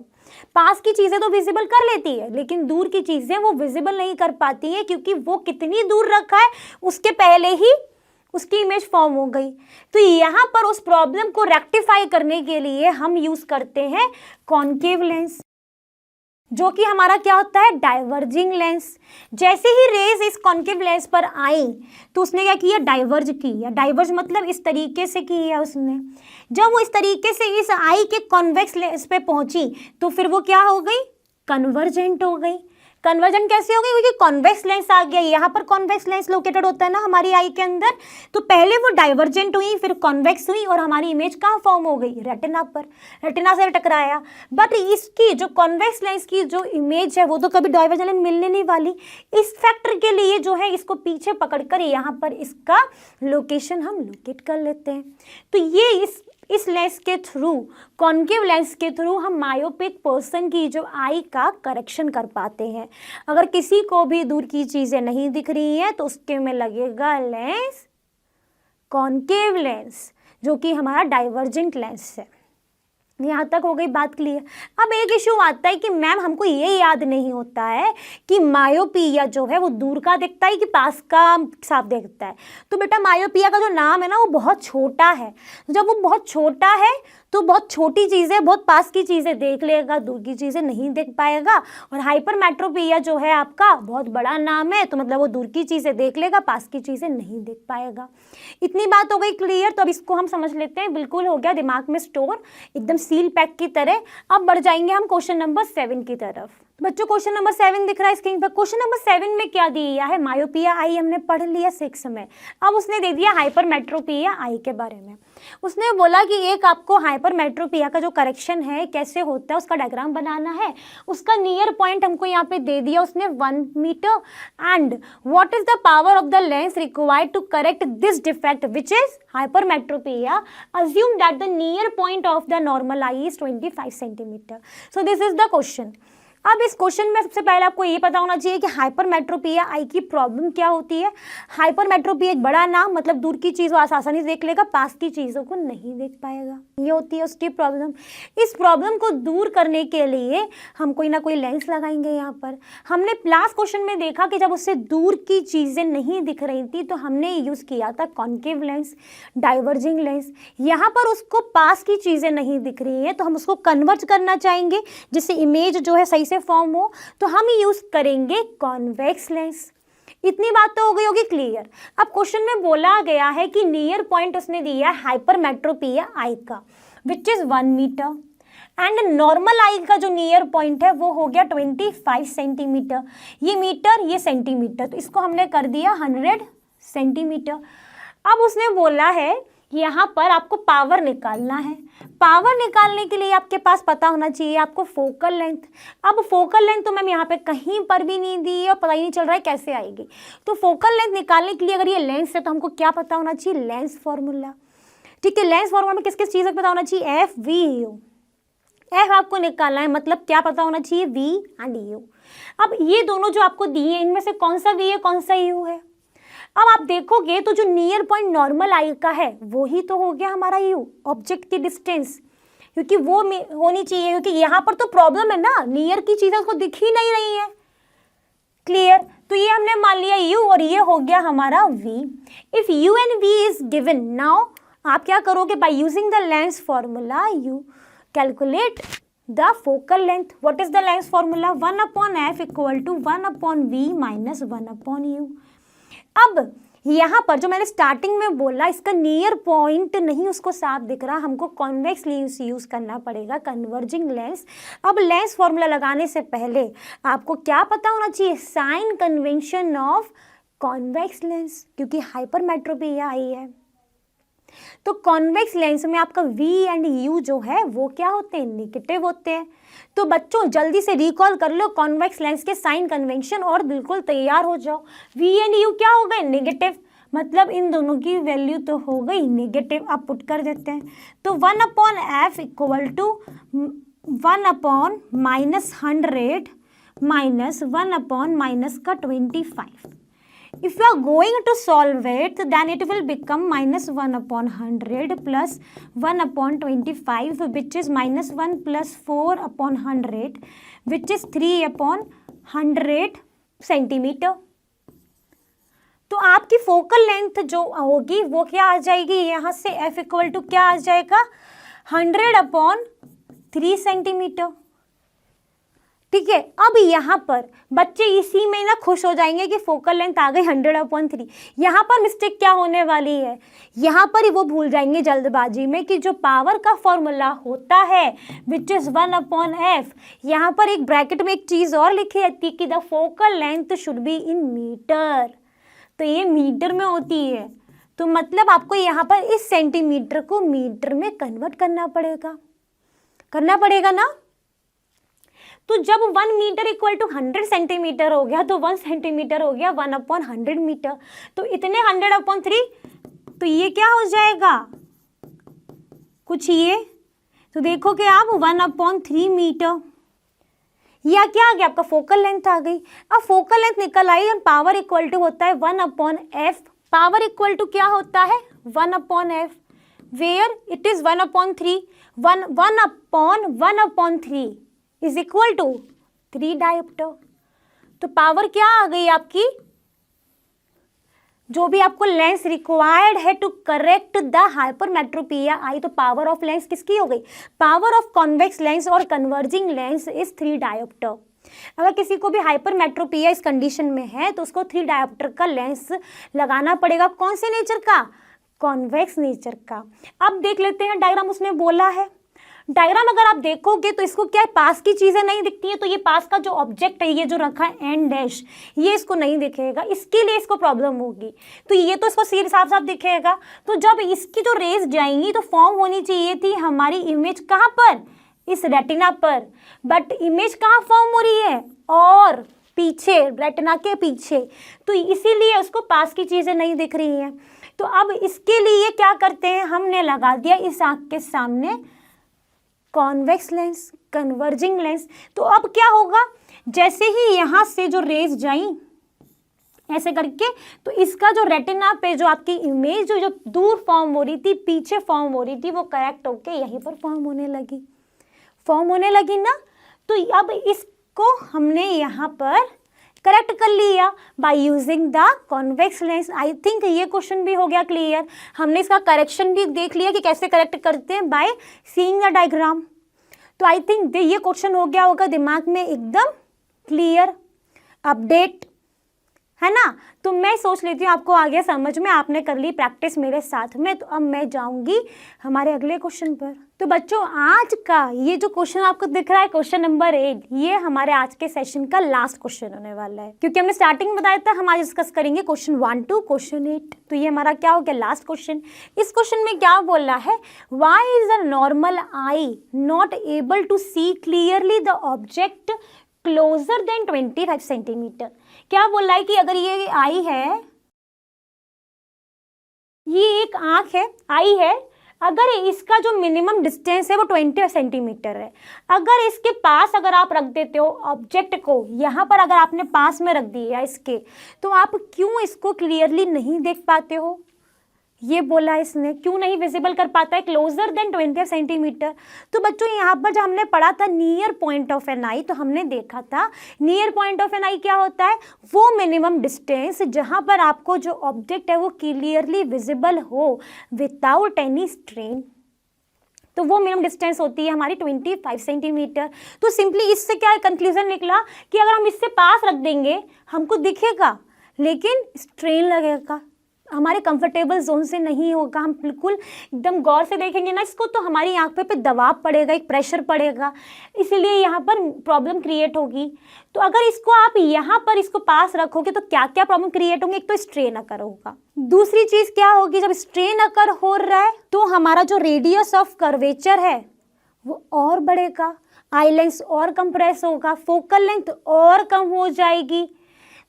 पास की चीज़ें तो विजिबल कर लेती है, लेकिन दूर की चीज़ें वो विजिबल नहीं कर पाती है, क्योंकि वो कितनी दूर रखा है उसके पहले ही उसकी इमेज फॉर्म हो गई। तो यहाँ पर उस प्रॉब्लम को रेक्टिफाई करने के लिए हम यूज़ करते हैं कॉन्केव लेंस, जो कि हमारा क्या होता है, डाइवर्जिंग लेंस। जैसे ही रेज इस कॉन्केव लेंस पर आई तो उसने क्या किया, डाइवर्ज किया। डाइवर्ज मतलब इस तरीके से किया उसने। जब वो इस तरीके से इस आई के कॉन्वेक्स लेंस पे पहुंची तो फिर वो क्या हो गई, कन्वर्जेंट हो गई। कन्वर्जेंट कैसे हो गई, क्योंकि कॉन्वेक्स लेंस आ गया, यहाँ पर कॉन्वेक्स लेंस लोकेटेड होता है ना हमारी आई के अंदर, तो पहले वो डाइवर्जेंट हुई, फिर कॉन्वेक्स हुई, और हमारी इमेज कहाँ फॉर्म हो गई, रेटिना पर, रेटिना से टकराया। बट इसकी जो कॉन्वेक्स लेंस की जो इमेज है वो तो कभी डाइवर्जेंट मिलने नहीं वाली। इस फैक्टर के लिए जो है इसको पीछे पकड़कर यहाँ पर इसका लोकेशन हम लोकेट कर लेते हैं। तो ये इस लेंस के थ्रू, कॉन्केव लेंस के थ्रू हम मायोपिक पर्सन की जो आई का करेक्शन कर पाते हैं। अगर किसी को भी दूर की चीज़ें नहीं दिख रही हैं तो उसके में लगेगा लेंस कॉन्केव लेंस, जो कि हमारा डाइवर्जेंट लेंस है। यहाँ तक हो गई बात क्लियर। अब एक इशू आता है कि मैम हमको ये याद नहीं होता है कि मायोपिया जो है वो दूर का दिखता है कि पास का साफ दिखता है। तो बेटा मायोपिया का जो नाम है ना वो बहुत छोटा है। जब वो बहुत छोटा है तो बहुत छोटी चीज़ें, बहुत पास की चीज़ें देख लेगा, दूर की चीज़ें नहीं देख पाएगा। और हाइपरमेट्रोपिया जो है आपका बहुत बड़ा नाम है, तो मतलब वो दूर की चीज़ें देख लेगा, पास की चीज़ें नहीं देख पाएगा। इतनी बात हो गई क्लियर। तो अब इसको हम समझ लेते हैं, बिल्कुल हो गया दिमाग में स्टोर, एकदम सील पैक की तरह। अब बढ़ जाएंगे हम क्वेश्चन नंबर 7 की तरफ। बच्चों क्वेश्चन नंबर 7 दिख रहा है स्क्रीन पर। क्वेश्चन नंबर 7 में क्या दिया है, मायोपिया आई हमने पढ़ लिया 6 में। अब उसने दे दिया हाइपरमेट्रोपिया आई के बारे में। उसने बोला कि एक आपको हाइपरमेट्रोपिया का जो करेक्शन है कैसे होता है उसका डायग्राम बनाना है। उसका नियर पॉइंट हमको यहाँ पे दे दिया उसने 1 metre. And what is the power of the lens required to correct this defect which is hypermetropia. Assume that the near point of the normal eye is 25 centimetre. So this is the question. अब इस क्वेश्चन में सबसे पहले आपको ये पता होना चाहिए कि हाइपरमेट्रोपिया आई की प्रॉब्लम क्या होती है। हाइपरमेट्रोपिया एक बड़ा नाम, मतलब दूर की चीज़ वो आसानी से देख लेगा, पास की चीज़ों को नहीं देख पाएगा, ये होती है उसकी प्रॉब्लम। इस प्रॉब्लम को दूर करने के लिए हम कोई ना कोई लेंस लगाएंगे। यहाँ पर हमने लास्ट क्वेश्चन में देखा कि जब उससे दूर की चीज़ें नहीं दिख रही थी तो हमने यूज़ किया था कॉन्केव लेंस, डाइवर्जिंग लेंस। यहाँ पर उसको पास की चीज़ें नहीं दिख रही हैं तो हम उसको कन्वर्ट करना चाहेंगे जिससे इमेज जो है सही फॉर्म हो, तो हम यूज करेंगे कॉन्वेक्स लेंस। इतनी बात तो हो गई होगी क्लियर। अब क्वेश्चन में बोला गया है कि नियर पॉइंट उसने दिया है हाइपरमेट्रोपिया आई का which is 1 metre and normal eye का जो नियर पॉइंट है वो हो गया 25 सेंटीमीटर। ये मीटर ये सेंटीमीटर, तो इसको हमने कर दिया 100 सेंटीमीटर। अब उसने बोला है यहाँ पर आपको पावर निकालना है। पावर निकालने के लिए आपके पास पता होना चाहिए आपको फोकल लेंथ। अब फोकल लेंथ तो मैम यहाँ पे कहीं पर भी नहीं दी है और पता ही नहीं चल रहा है कैसे आएगी। तो फोकल लेंथ निकालने के लिए अगर ये लेंस है तो हमको क्या पता होना चाहिए, लेंस फॉर्मूला। ठीक है, लेंस फॉर्मूला में किस किस चीज़ का पता होना चाहिए, एफ वी यू। एफ आपको निकालना है, मतलब क्या पता होना चाहिए, वी एंड यू। अब ये दोनों जो आपको दिए इनमें से कौन सा वी है कौन सा यू है। अब आप देखोगे तो जो नियर पॉइंट नॉर्मल आई का है वो ही तो हो गया हमारा यू, ऑब्जेक्ट की डिस्टेंस। क्योंकि वो होनी चाहिए, क्योंकि यहाँ पर तो प्रॉब्लम है ना, नियर की चीज़ें उसको दिख ही नहीं रही है। क्लियर? तो ये हमने मान लिया u और ये हो गया हमारा v। If u and v is given, now आप क्या करोगे, by using the lens formula you calculate the focal length. What is the lens formula? 1/f equal to 1/v minus 1/u। अब यहाँ पर जो मैंने स्टार्टिंग में बोला, इसका नियर पॉइंट नहीं उसको साफ दिख रहा, हमको कॉन्वेक्स लेंस यूज करना पड़ेगा, कन्वर्जिंग लेंस। अब लेंस फॉर्मूला लगाने से पहले आपको क्या पता होना चाहिए? Sign convention of convex lens, क्योंकि हाइपरमेट्रोपिया आई है। तो कॉन्वेक्स लेंस में आपका v एंड u जो है वो क्या होते हैं? नेगेटिव होते हैं। तो बच्चों जल्दी से रिकॉल कर लो कॉन्वेक्स लेंस के साइन कन्वेंशन और बिल्कुल तैयार हो जाओ। v एंड u क्या हो गए? नेगेटिव, मतलब इन दोनों की वैल्यू तो हो गई नेगेटिव। आप पुट कर देते हैं, तो 1/f equal to 1/-100 minus 1/-25। If you are going to solve it, then it will become minus 1/100 plus 1/25, which is minus 1 plus 4/100, which is 3/100 centimetre. तो आपकी फोकल लेंथ जो होगी वो क्या आ जाएगी? यहाँ से f इक्वल टू क्या आ जाएगा? 100/3 सेंटीमीटर। ठीक है। अब यहाँ पर बच्चे इसी में ना खुश हो जाएंगे कि फोकल लेंथ आ गई 100/3। यहाँ पर मिस्टेक क्या होने वाली है? यहाँ पर ही वो भूल जाएंगे जल्दबाजी में कि जो पावर का फॉर्मूला होता है विच इज 1/f, यहाँ पर एक ब्रैकेट में एक चीज़ और लिखी रहती है कि the focal length should be in metre. तो ये मीटर में होती है, तो मतलब आपको यहाँ पर इस सेंटीमीटर को मीटर में कन्वर्ट करना पड़ेगा ना। तो जब 1 मीटर इक्वल टू 100 सेंटीमीटर हो गया तो 1 सेंटीमीटर हो गया 1/100 मीटर। तो इतने 100/3, तो ये क्या हो जाएगा? कुछ ये तो देखो कि आप 1/3 मीटर, या क्या आ गया? आपका फोकल लेंथ आ गई। अब फोकल लेंथ निकल आई और पावर इक्वल टू होता है 1/f। पावर इक्वल टू क्या होता है? 1/f, where it is 1/3। 1/1/3 is equal to 3 dioptre. तो पावर क्या आ गई आपकी? जो भी आपको लेंस रिक्वायर्ड है to correct the hypermetropia eye, तो पावर ऑफ लेंस किसकी हो गई? पावर ऑफ कॉन्वेक्स लेंस और कन्वर्जिंग लेंस इज 3 डायोप्टर। अगर किसी को भी हाइपरमेट्रोपिया इस कंडीशन में है तो उसको 3 डायोप्टर का लेंस लगाना पड़ेगा। कौन से नेचर का? कॉन्वेक्स नेचर का। अब देख लेते हैं डायग्राम उसने बोला है। डायग्राम अगर आप देखोगे तो इसको क्या पास की चीजें नहीं दिखती है, तो ये पास का जो ऑब्जेक्ट है ये जो रखा है एन डैश, ये इसको नहीं दिखेगा, इसके लिए इसको प्रॉब्लम होगी। तो ये तो इसको साफ साफ दिखेगा। तो जब इसकी जो रेज जाएंगी तो फॉर्म होनी चाहिए थी हमारी इमेज कहाँ पर? इस रेटिना पर। बट इमेज कहाँ फॉर्म हो रही है? और पीछे, रेटिना के पीछे। तो इसीलिए उसको पास की चीजें नहीं दिख रही हैं। तो अब इसके लिए क्या करते हैं? हमने लगा दिया इस आंख के सामने कॉन्वेक्स लेंस, कन्वर्जिंग लेंस। तो अब क्या होगा? जैसे ही यहाँ से जो रेज जाई ऐसे करके, तो इसका जो रेटिना पे जो आपकी इमेज जो दूर फॉर्म हो रही थी, पीछे फॉर्म हो रही थी, वो करेक्ट होके यहीं पर फॉर्म होने लगी ना। तो अब इसको हमने यहाँ पर करेक्ट कर लिया bye using the convex lens. I think ये क्वेश्चन भी हो गया क्लियर। हमने इसका करेक्शन भी देख लिया कि कैसे करेक्ट करते हैं बाय सीइंग द डायग्राम। तो आई थिंक ये क्वेश्चन हो गया होगा दिमाग में एकदम क्लियर, अपडेट है ना। तो मैं सोच लेती हूँ आपको आ गया समझ में, आपने कर ली प्रैक्टिस मेरे साथ में। तो अब मैं जाऊंगी हमारे अगले क्वेश्चन पर। तो बच्चों आज का ये जो क्वेश्चन आपको दिख रहा है, क्वेश्चन नंबर 8, ये हमारे आज के सेशन का लास्ट क्वेश्चन होने वाला है, क्योंकि हमने स्टार्टिंग में बताया था हम आज डिस्कस करेंगे क्वेश्चन 1 to क्वेश्चन 8। तो ये हमारा क्या हो गया? Last question. इस क्वेश्चन में क्या बोला है? Why is a normal eye not able to see clearly the object closer than 25 centimetre. क्या बोल रहा है कि अगर ये आई है, ये एक आंख है, आई है, अगर इसका जो मिनिमम डिस्टेंस है वो 20 सेंटीमीटर है, अगर इसके पास अगर आप रख देते हो ऑब्जेक्ट को, यहाँ पर अगर आपने पास में रख दिया इसके, तो आप क्यों इसको क्लियरली नहीं देख पाते हो? ये बोला इसने, क्यों नहीं विजिबल कर पाता है क्लोजर देन 20 सेंटीमीटर। तो बच्चों यहाँ पर जब हमने पढ़ा था नियर पॉइंट ऑफ एन आई, तो हमने देखा था नियर पॉइंट ऑफ एन आई क्या होता है, वो मिनिमम डिस्टेंस जहाँ पर आपको जो ऑब्जेक्ट है वो क्लियरली विजिबल हो विदाउट एनी स्ट्रेन, तो वो मिनिमम डिस्टेंस होती है हमारी 25 सेंटीमीटर। तो सिंपली इससे क्या कंक्लूजन निकला कि अगर हम इससे पास रख देंगे हमको दिखेगा लेकिन स्ट्रेन लगेगा, हमारे कंफर्टेबल जोन से नहीं होगा, हम बिल्कुल एकदम गौर से देखेंगे ना इसको तो हमारी आंख पे दबाव पड़ेगा, एक प्रेशर पड़ेगा, इसीलिए यहाँ पर प्रॉब्लम क्रिएट होगी। तो अगर इसको आप यहाँ पर इसको पास रखोगे तो क्या क्या प्रॉब्लम क्रिएट होंगे, एक तो स्ट्रेन अकर होगा, दूसरी चीज क्या होगी, जब स्ट्रेन अकर हो रहा है तो हमारा जो रेडियस ऑफ कर्वेचर है वो और बढ़ेगा, आई लेंस और कंप्रेस होगा, फोकल लेंथ और कम हो जाएगी।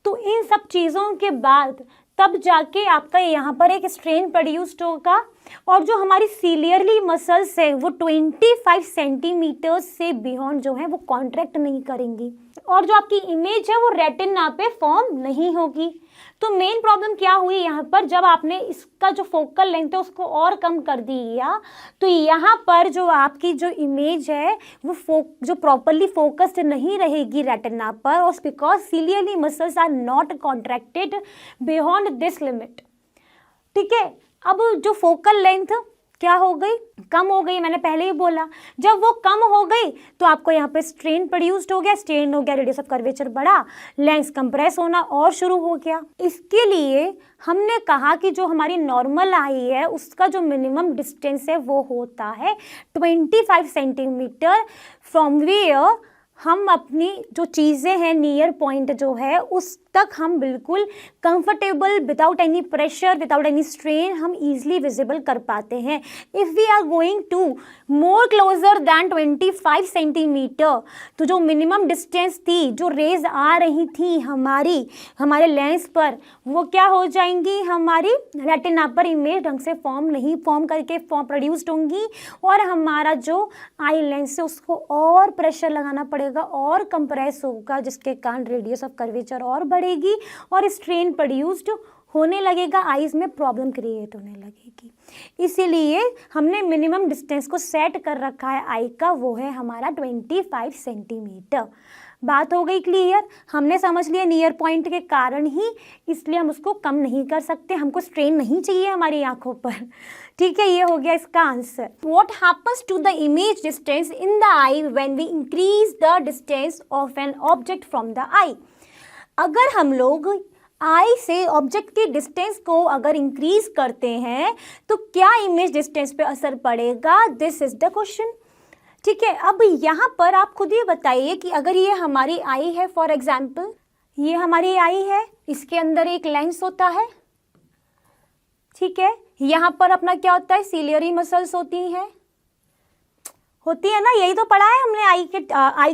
तो इन सब चीज़ों के बाद तब जाके आपका यहाँ पर एक स्ट्रेन प्रोड्यूस्ड होगा और जो हमारी सीलियरली मसल्स है वो 25 सेंटीमीटर से बियॉन्ड जो है वो कॉन्ट्रैक्ट नहीं करेंगी और जो आपकी इमेज है वो रेटिना पे फॉर्म नहीं होगी। तो मेन प्रॉब्लम क्या हुई यहाँ पर, जब आपने इसका जो फोकल लेंथ है उसको और कम कर दिया तो यहाँ पर जो आपकी जो इमेज है वो जो प्रॉपरली फोकस्ड नहीं रहेगी रेटिना पर, और because ciliary muscles are not contracted beyond this limit. ठीक है, अब जो फोकल लेंथ क्या हो गई, कम हो गई, मैंने पहले ही बोला जब वो कम हो गई तो आपको यहाँ पे स्ट्रेन प्रोड्यूस्ड हो गया, स्ट्रेन हो गया, रेडियस ऑफ कर्वेचर बढ़ा, लेंस कंप्रेस होना और शुरू हो गया। इसके लिए हमने कहा कि जो हमारी नॉर्मल आई है उसका जो मिनिमम डिस्टेंस है वो होता है 25 सेंटीमीटर फ्रॉम वेयर हम अपनी जो चीज़ें हैं नियर पॉइंट जो है उस तक हम बिल्कुल comfortable without any pressure without any strain हम इजीली विजिबल कर पाते हैं। If we are going to more closer than 25 centimetre तो जो मिनिमम डिस्टेंस थी, जो रेज आ रही थी हमारे लेंस पर, वो क्या हो जाएंगी, हमारी रेटिना पर इमेज ढंग से फॉर्म करके प्रोड्यूस्ड होंगी और हमारा जो आई लेंस है उसको और प्रेशर लगाना पड़ेगा और कंप्रेस होगा, जिसके कारण रेडियस ऑफ कर्वेचर और बढ़ेगी और स्ट्रेन प्रोड्यूस्ड होने लगेगा, आईज में प्रॉब्लम क्रिएट होने लगेगी। इसीलिए हमने मिनिमम डिस्टेंस को सेट कर रखा है आई का, वो है हमारा 25 सेंटीमीटर। बात हो गई क्लियर, हमने समझ लिया नियर पॉइंट के कारण ही, इसलिए हम उसको कम नहीं कर सकते, हमको स्ट्रेन नहीं चाहिए हमारी आंखों पर। ठीक है, ये हो गया इसका answer. What happens to the image distance in the eye when we increase the distance of an object from the eye. अगर हम लोग आई से ऑब्जेक्ट की डिस्टेंस को अगर इंक्रीज करते हैं तो क्या इमेज डिस्टेंस पे असर पड़ेगा, दिस इज द क्वेश्चन। ठीक है, अब यहाँ पर आप खुद ही बताइए कि अगर ये हमारी आई है, फॉर एग्जाम्पल ये हमारी आई है, इसके अंदर एक लेंस होता है, ठीक है, यहाँ पर अपना क्या होता है, सीलियरी मसल्स होती है ना, यही तो पढ़ा है हमने आई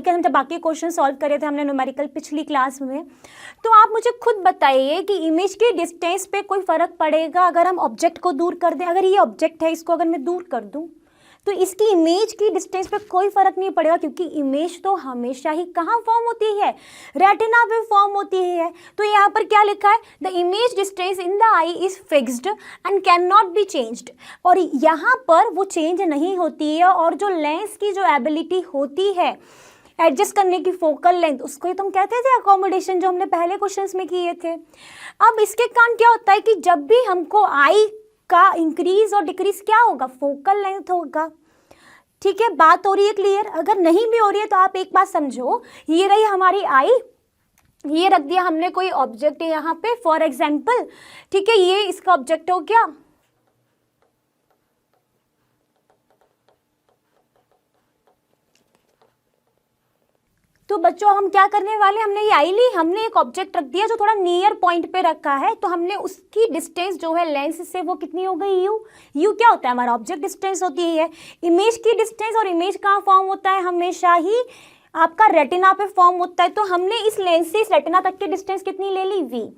के हम जब बाकी क्वेश्चन सॉल्व करे थे हमने न्यूमेरिकल पिछली क्लास में। तो आप मुझे खुद बताइए कि इमेज की डिस्टेंस पे कोई फ़र्क पड़ेगा अगर हम ऑब्जेक्ट को दूर कर दें। अगर ये ऑब्जेक्ट है, इसको अगर मैं दूर कर दूं तो इसकी इमेज की डिस्टेंस पे कोई फर्क नहीं पड़ेगा, क्योंकि इमेज तो हमेशा ही कहाँ फॉर्म होती है, रेटिना पे फॉर्म होती है। तो यहाँ पर क्या लिखा है, the image distance in the I is fixed and can not be changed, और यहाँ पर वो चेंज नहीं होती है, और जो लेंस की जो एबिलिटी होती है एडजस्ट करने की फोकल लेंथ, उसको ही तुम कहते थे अकोमोडेशन, जो हमने पहले क्वेश्चंस में किए थे। अब इसके कारण क्या होता है कि जब भी हमको आई का इंक्रीज और डिक्रीज क्या होगा, फोकल लेंथ होगा। ठीक है, बात हो रही है क्लियर। अगर नहीं भी हो रही है तो आप एक बात समझो, ये रही हमारी आई, ये रख दिया हमने कोई ऑब्जेक्ट यहाँ पे फॉर एग्जाम्पल, ठीक है, ये इसका ऑब्जेक्ट हो गया। तो बच्चों हम क्या करने वाले, हमने ये आई ली, हमने एक ऑब्जेक्ट रख दिया जो थोड़ा नियर पॉइंट पे रखा है, तो हमने उसकी डिस्टेंस जो है लेंस से वो कितनी हो गई, यू क्या होता है हमारा ऑब्जेक्ट डिस्टेंस होती है। इमेज की डिस्टेंस, और इमेज कहाँ फॉर्म होता है, हमेशा ही आपका रेटिना पे फॉर्म होता है। तो हमने इस लेंस से इस रेटिना तक की डिस्टेंस कितनी ले ली, वी।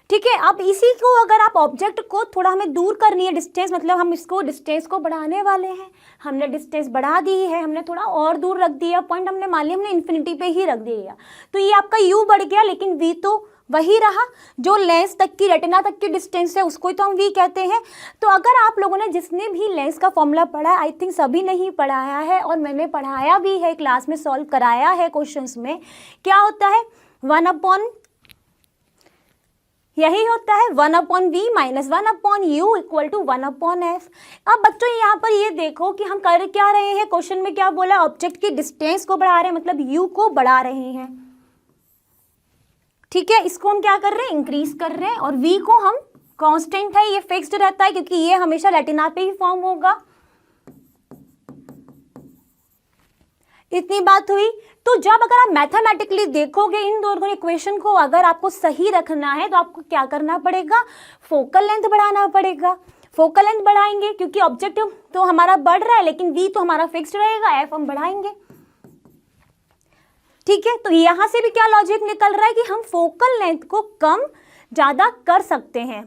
ठीक है, अब इसी को अगर आप ऑब्जेक्ट को थोड़ा हमें दूर करनी है डिस्टेंस, मतलब हम इसको डिस्टेंस को बढ़ाने वाले हैं, हमने डिस्टेंस बढ़ा दी है, हमने थोड़ा और दूर रख दिया पॉइंट, हमने मान लिया हमने इन्फिनिटी पे ही रख दिया, तो ये आपका u बढ़ गया, लेकिन v तो वही रहा, जो लेंस तक की, रेटिना तक की डिस्टेंस है उसको ही तो हम वी कहते हैं। तो अगर आप लोगों ने जिसने भी लेंस का फॉर्मूला पढ़ा, आई थिंक सभी ने ही पढ़ाया है और मैंने पढ़ाया भी है, क्लास में सॉल्व कराया है क्वेश्चंस में, क्या होता है 1 अपॉन, यही होता है 1 upon V minus 1 upon U equal to 1 upon F. अब बच्चों यहाँ पर ये देखो कि हम कर क्या रहे हैं, क्वेश्चन में क्या बोला, ऑब्जेक्ट की डिस्टेंस को बढ़ा रहे हैं, मतलब यू को बढ़ा रहे हैं, ठीक है। इसको हम क्या कर रहे हैं, इंक्रीज कर रहे हैं, और v को हम कांस्टेंट है, ये फिक्स्ड रहता है क्योंकि ये हमेशा रेटिना पे ही फॉर्म होगा। इतनी बात हुई। तो जब अगर आप मैथमेटिकली देखोगे इन दोनों इक्वेशन को, अगर आपको सही रखना है तो आपको क्या करना पड़ेगा, फोकल लेंथ बढ़ाना पड़ेगा। फोकल लेंथ बढ़ाएंगे क्योंकि ऑब्जेक्टिव तो हमारा बढ़ रहा है लेकिन v तो हमारा फिक्स्ड रहेगा, f हम बढ़ाएंगे, ठीक है। तो यहां से भी क्या लॉजिक निकल रहा है कि हम फोकल लेंथ को कम ज्यादा कर सकते हैं,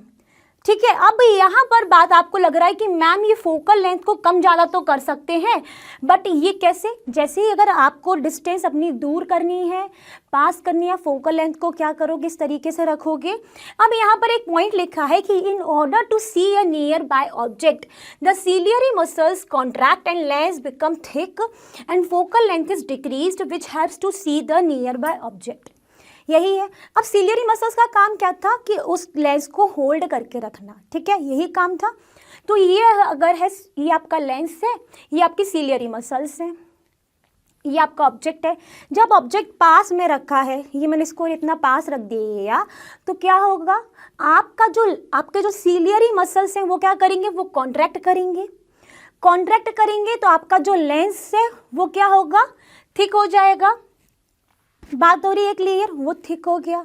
ठीक है। अब यहाँ पर बात आपको लग रहा है कि मैम ये फोकल लेंथ को कम ज़्यादा तो कर सकते हैं, बट ये कैसे, जैसे ही अगर आपको डिस्टेंस अपनी दूर करनी है, पास करनी है, फोकल लेंथ को क्या करोगे, इस तरीके से रखोगे। अब यहाँ पर एक पॉइंट लिखा है कि in order to see a nearby object the ciliary muscles contract and lens become thick and focal length is decreased which helps to see the nearby object. यही है। अब सीलियरी मसल्स का काम क्या था कि उस लेंस को होल्ड करके रखना, ठीक है, यही काम था। तो ये अगर है, ये आपका लेंस है, ये आपकी सीलियरी मसल्स हैं, ये आपका ऑब्जेक्ट है। जब ऑब्जेक्ट पास में रखा है, ये मैंने इसको इतना पास रख दिया, तो क्या होगा, आपके जो सीलियरी मसल्स हैं वो क्या करेंगे, वो कॉन्ट्रैक्ट करेंगे। कॉन्ट्रैक्ट करेंगे तो आपका जो लेंस है वो क्या होगा, थिक हो जाएगा। बात हो रही है क्लियर, वो थिक हो गया,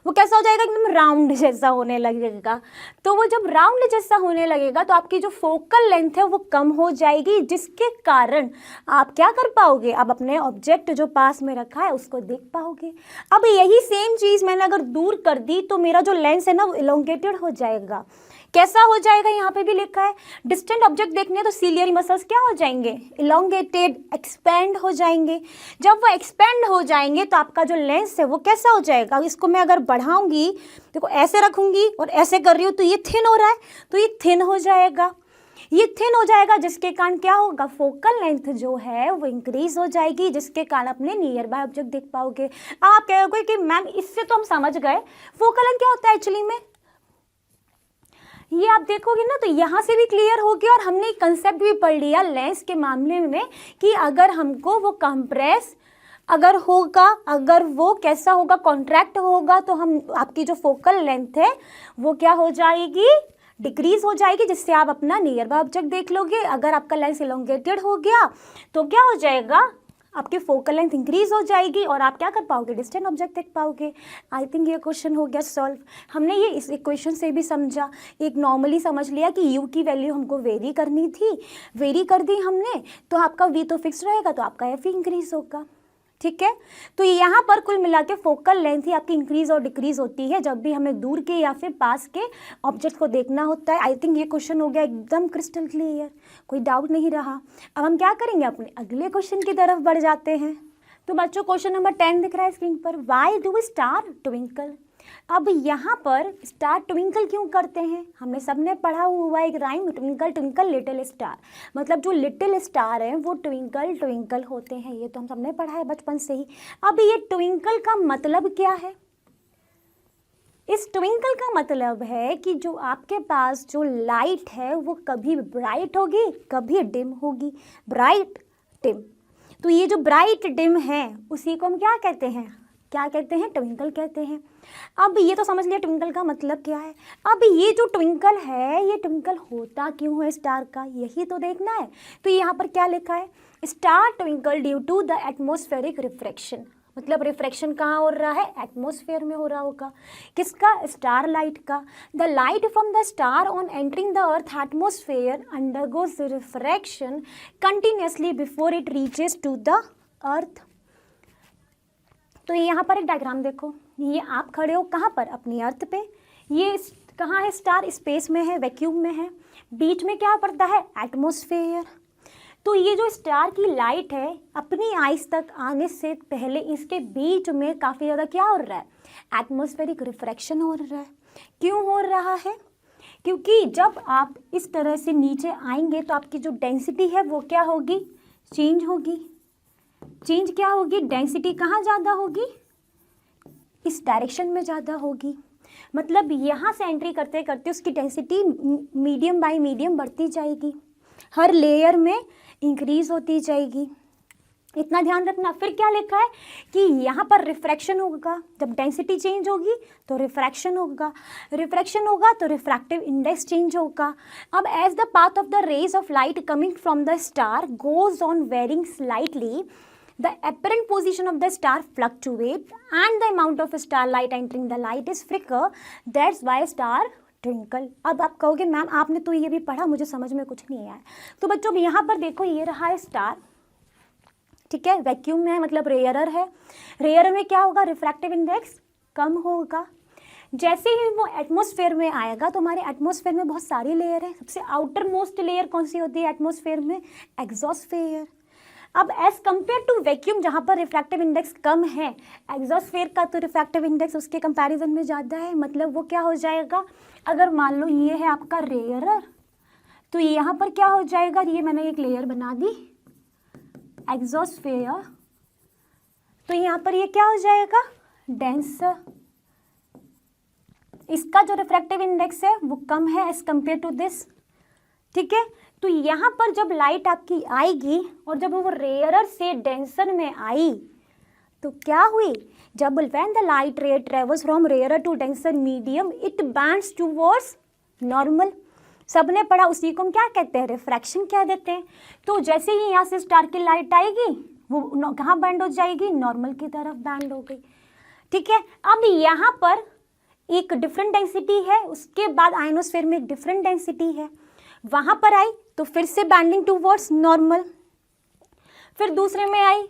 वो कैसा हो जाएगा, एकदम राउंड जैसा होने लगेगा। तो वो जब राउंड जैसा होने लगेगा तो आपकी जो फोकल लेंथ है वो कम हो जाएगी, जिसके कारण आप क्या कर पाओगे, आप अपने ऑब्जेक्ट जो पास में रखा है उसको देख पाओगे। अब यही सेम चीज़ मैंने अगर दूर कर दी तो मेरा जो लेंस है ना वो इलोंगेटेड हो जाएगा। कैसा हो जाएगा, यहाँ पे भी लिखा है, डिस्टेंट ऑब्जेक्ट देखने तो सीलियरी मसल्स क्या हो जाएंगे, इलोंगेटेड, एक्सपेंड हो जाएंगे। जब वो एक्सपेंड हो जाएंगे तो आपका जो लेंस है वो कैसा हो जाएगा, इसको मैं अगर बढ़ाऊंगी, देखो ऐसे रखूंगी और ऐसे कर रही हूँ तो ये थिन हो रहा है, तो ये थिन हो जाएगा, ये थिन हो जाएगा, जिसके कारण क्या होगा, फोकल लेंथ जो है वो इंक्रीज हो जाएगी, जिसके कारण अपने नियर बाय ऑब्जेक्ट देख पाओगे। आप कहोगे कि मैम इससे तो हम समझ गए, फोकल लेंथ क्या होता है एक्चुअली में, ये आप देखोगे ना तो यहाँ से भी क्लियर हो गया। और हमने एक कंसेप्ट भी पढ़ लिया लेंस के मामले में कि अगर हमको वो कंप्रेस अगर होगा, अगर वो कैसा होगा, कॉन्ट्रैक्ट होगा, तो हम आपकी जो फोकल लेंथ है वो क्या हो जाएगी, डिक्रीज हो जाएगी, जिससे आप अपना नियर बाय ऑब्जेक्ट देख लोगे। अगर आपका लेंस इलोंगेटेड हो गया तो क्या हो जाएगा, आपकी फोकल लेंथ इंक्रीज हो जाएगी और आप क्या कर पाओगे, डिस्टेंट ऑब्जेक्ट देख पाओगे। आई थिंक ये क्वेश्चन हो गया सॉल्व। हमने ये इस इक्वेशन से भी समझा, एक नॉर्मली समझ लिया कि यू की वैल्यू हमको वेरी करनी थी, वेरी कर दी हमने, तो आपका वी तो फिक्स रहेगा, तो आपका एफ ही इंक्रीज होगा, ठीक है। तो यहाँ पर कुल मिला के फोकल लेंथ ही आपकी इंक्रीज और डिक्रीज होती है जब भी हमें दूर के या फिर पास के ऑब्जेक्ट को देखना होता है। आई थिंक ये क्वेश्चन हो गया एकदम क्रिस्टल क्लियर, कोई डाउट नहीं रहा। अब हम क्या करेंगे, अपने अगले क्वेश्चन की तरफ बढ़ जाते हैं। तो बच्चों क्वेश्चन नंबर 10 दिख रहा है स्क्रीन पर, वाई डू स्टार ट्विंकल। अब यहाँ पर स्टार ट्विंकल क्यों करते हैं, हमने सबने पढ़ा हुआ एक rhyme, twinkle twinkle little star, मतलब जो लिटिल स्टार हैं वो ट्विंकल ट्विंकल होते हैं, ये तो हम सबने पढ़ा है बचपन से ही। अब ये ट्विंकल का मतलब क्या है, इस ट्विंकल का मतलब है कि जो आपके पास जो लाइट है वो कभी ब्राइट होगी कभी डिम होगी, ब्राइट डिम। तो ये जो ब्राइट डिम है उसी को हम क्या कहते हैं, क्या कहते हैं, ट्विंकल कहते हैं। अब ये तो समझ लिया ट्विंकल का मतलब क्या है। अब ये जो ट्विंकल है ये ट्विंकल होता क्यों है स्टार का, यही तो देखना है। तो यहाँ पर क्या लिखा है, star twinkle due to the atmospheric refraction, मतलब रिफ्रैक्शन कहाँ हो रहा है, एटमॉस्फेयर में हो रहा होगा, किसका, स्टार लाइट का। The light from the star on entering the earth atmosphere undergoes refraction continuously before it reaches to the earth. तो यहाँ पर एक डायग्राम देखो, ये आप खड़े हो कहाँ पर, अपनी अर्थ पे, ये कहाँ है, स्टार स्पेस में है, वैक्यूम में है, बीच में क्या पड़ता है, एटमॉस्फेयर। तो ये जो स्टार की लाइट है अपनी आइस तक आने से पहले इसके बीच में काफ़ी ज़्यादा क्या हो रहा है, एटमॉस्फेरिक रिफ्रैक्शन हो रहा है। क्यों हो रहा है? क्योंकि जब आप इस तरह से नीचे आएंगे तो आपकी जो डेंसिटी है वो क्या होगी? चेंज होगी। चेंज क्या होगी? डेंसिटी कहाँ ज़्यादा होगी? इस डायरेक्शन में ज़्यादा होगी। मतलब यहाँ से एंट्री करते करते उसकी डेंसिटी मीडियम बाय मीडियम बढ़ती जाएगी, हर लेयर में इंक्रीज होती जाएगी। इतना ध्यान रखना। फिर क्या लिखा है कि यहाँ पर रिफ्रैक्शन होगा, जब डेंसिटी चेंज होगी तो रिफ्रैक्शन होगा, रिफ्रैक्शन होगा तो रिफ्रैक्टिव इंडेक्स चेंज होगा। अब as the path of the rays of light coming from the star goes on veering slightly, the apparent position of the star fluctuate and the amount of starlight entering the light is flicker, that's why star twinkle। अब आप कहोगे मैम आपने तो ये भी पढ़ा, मुझे समझ में कुछ नहीं आया। तो बच्चों यहाँ पर देखो, ये रहा है स्टार, ठीक है, वैक्यूम में है मतलब रेयरर है। रेयरर में क्या होगा? रिफ्रैक्टिव इंडेक्स कम होगा। जैसे ही वो एटमॉस्फेयर में आएगा तो हमारे एटमॉस्फेयर में बहुत सारी लेयर है। सबसे आउटर मोस्ट लेयर कौन सी होती है एटमॉस्फेयर में? एग्जॉस्फेयर। अब एज कंपेयर टू वैक्यूम जहाँ पर रिफ्रैक्टिव इंडेक्स कम है, एग्जॉस्फेयर का तो रिफ्रैक्टिव इंडेक्स उसके कंपैरिजन में ज़्यादा है। मतलब वो क्या हो जाएगा? अगर मान लो ये है आपका रेयरर, तो यहाँ पर क्या हो जाएगा? ये मैंने एक लेयर बना दी एग्जॉस्फेयर, तो यहाँ पर ये क्या हो जाएगा? डेंसर। इसका जो रिफ्रैक्टिव इंडेक्स है वो कम है एज कंपेयर टू दिस, ठीक है। तो यहाँ पर जब लाइट आपकी आएगी और जब वो रेयरर से डेंसर में आई तो क्या हुई? जब when the light ray travels from rarer to denser medium it bends towards normal. सबने पढ़ा, उसी को हम क्या कहते हैं? रिफ्रैक्शन कह देते हैं। तो जैसे ही यहाँ से स्टार की लाइट आएगी वो कहाँ बैंड हो जाएगी? नॉर्मल की तरफ बैंड हो गई, ठीक है। अब यहाँ पर एक डिफरेंट डेंसिटी है, उसके बाद आयनोस्फेयर में एक डिफरेंट डेंसिटी है, वहाँ पर आई तो फिर से बैंडिंग टूवर्ड्स नॉर्मल, फिर दूसरे में आई,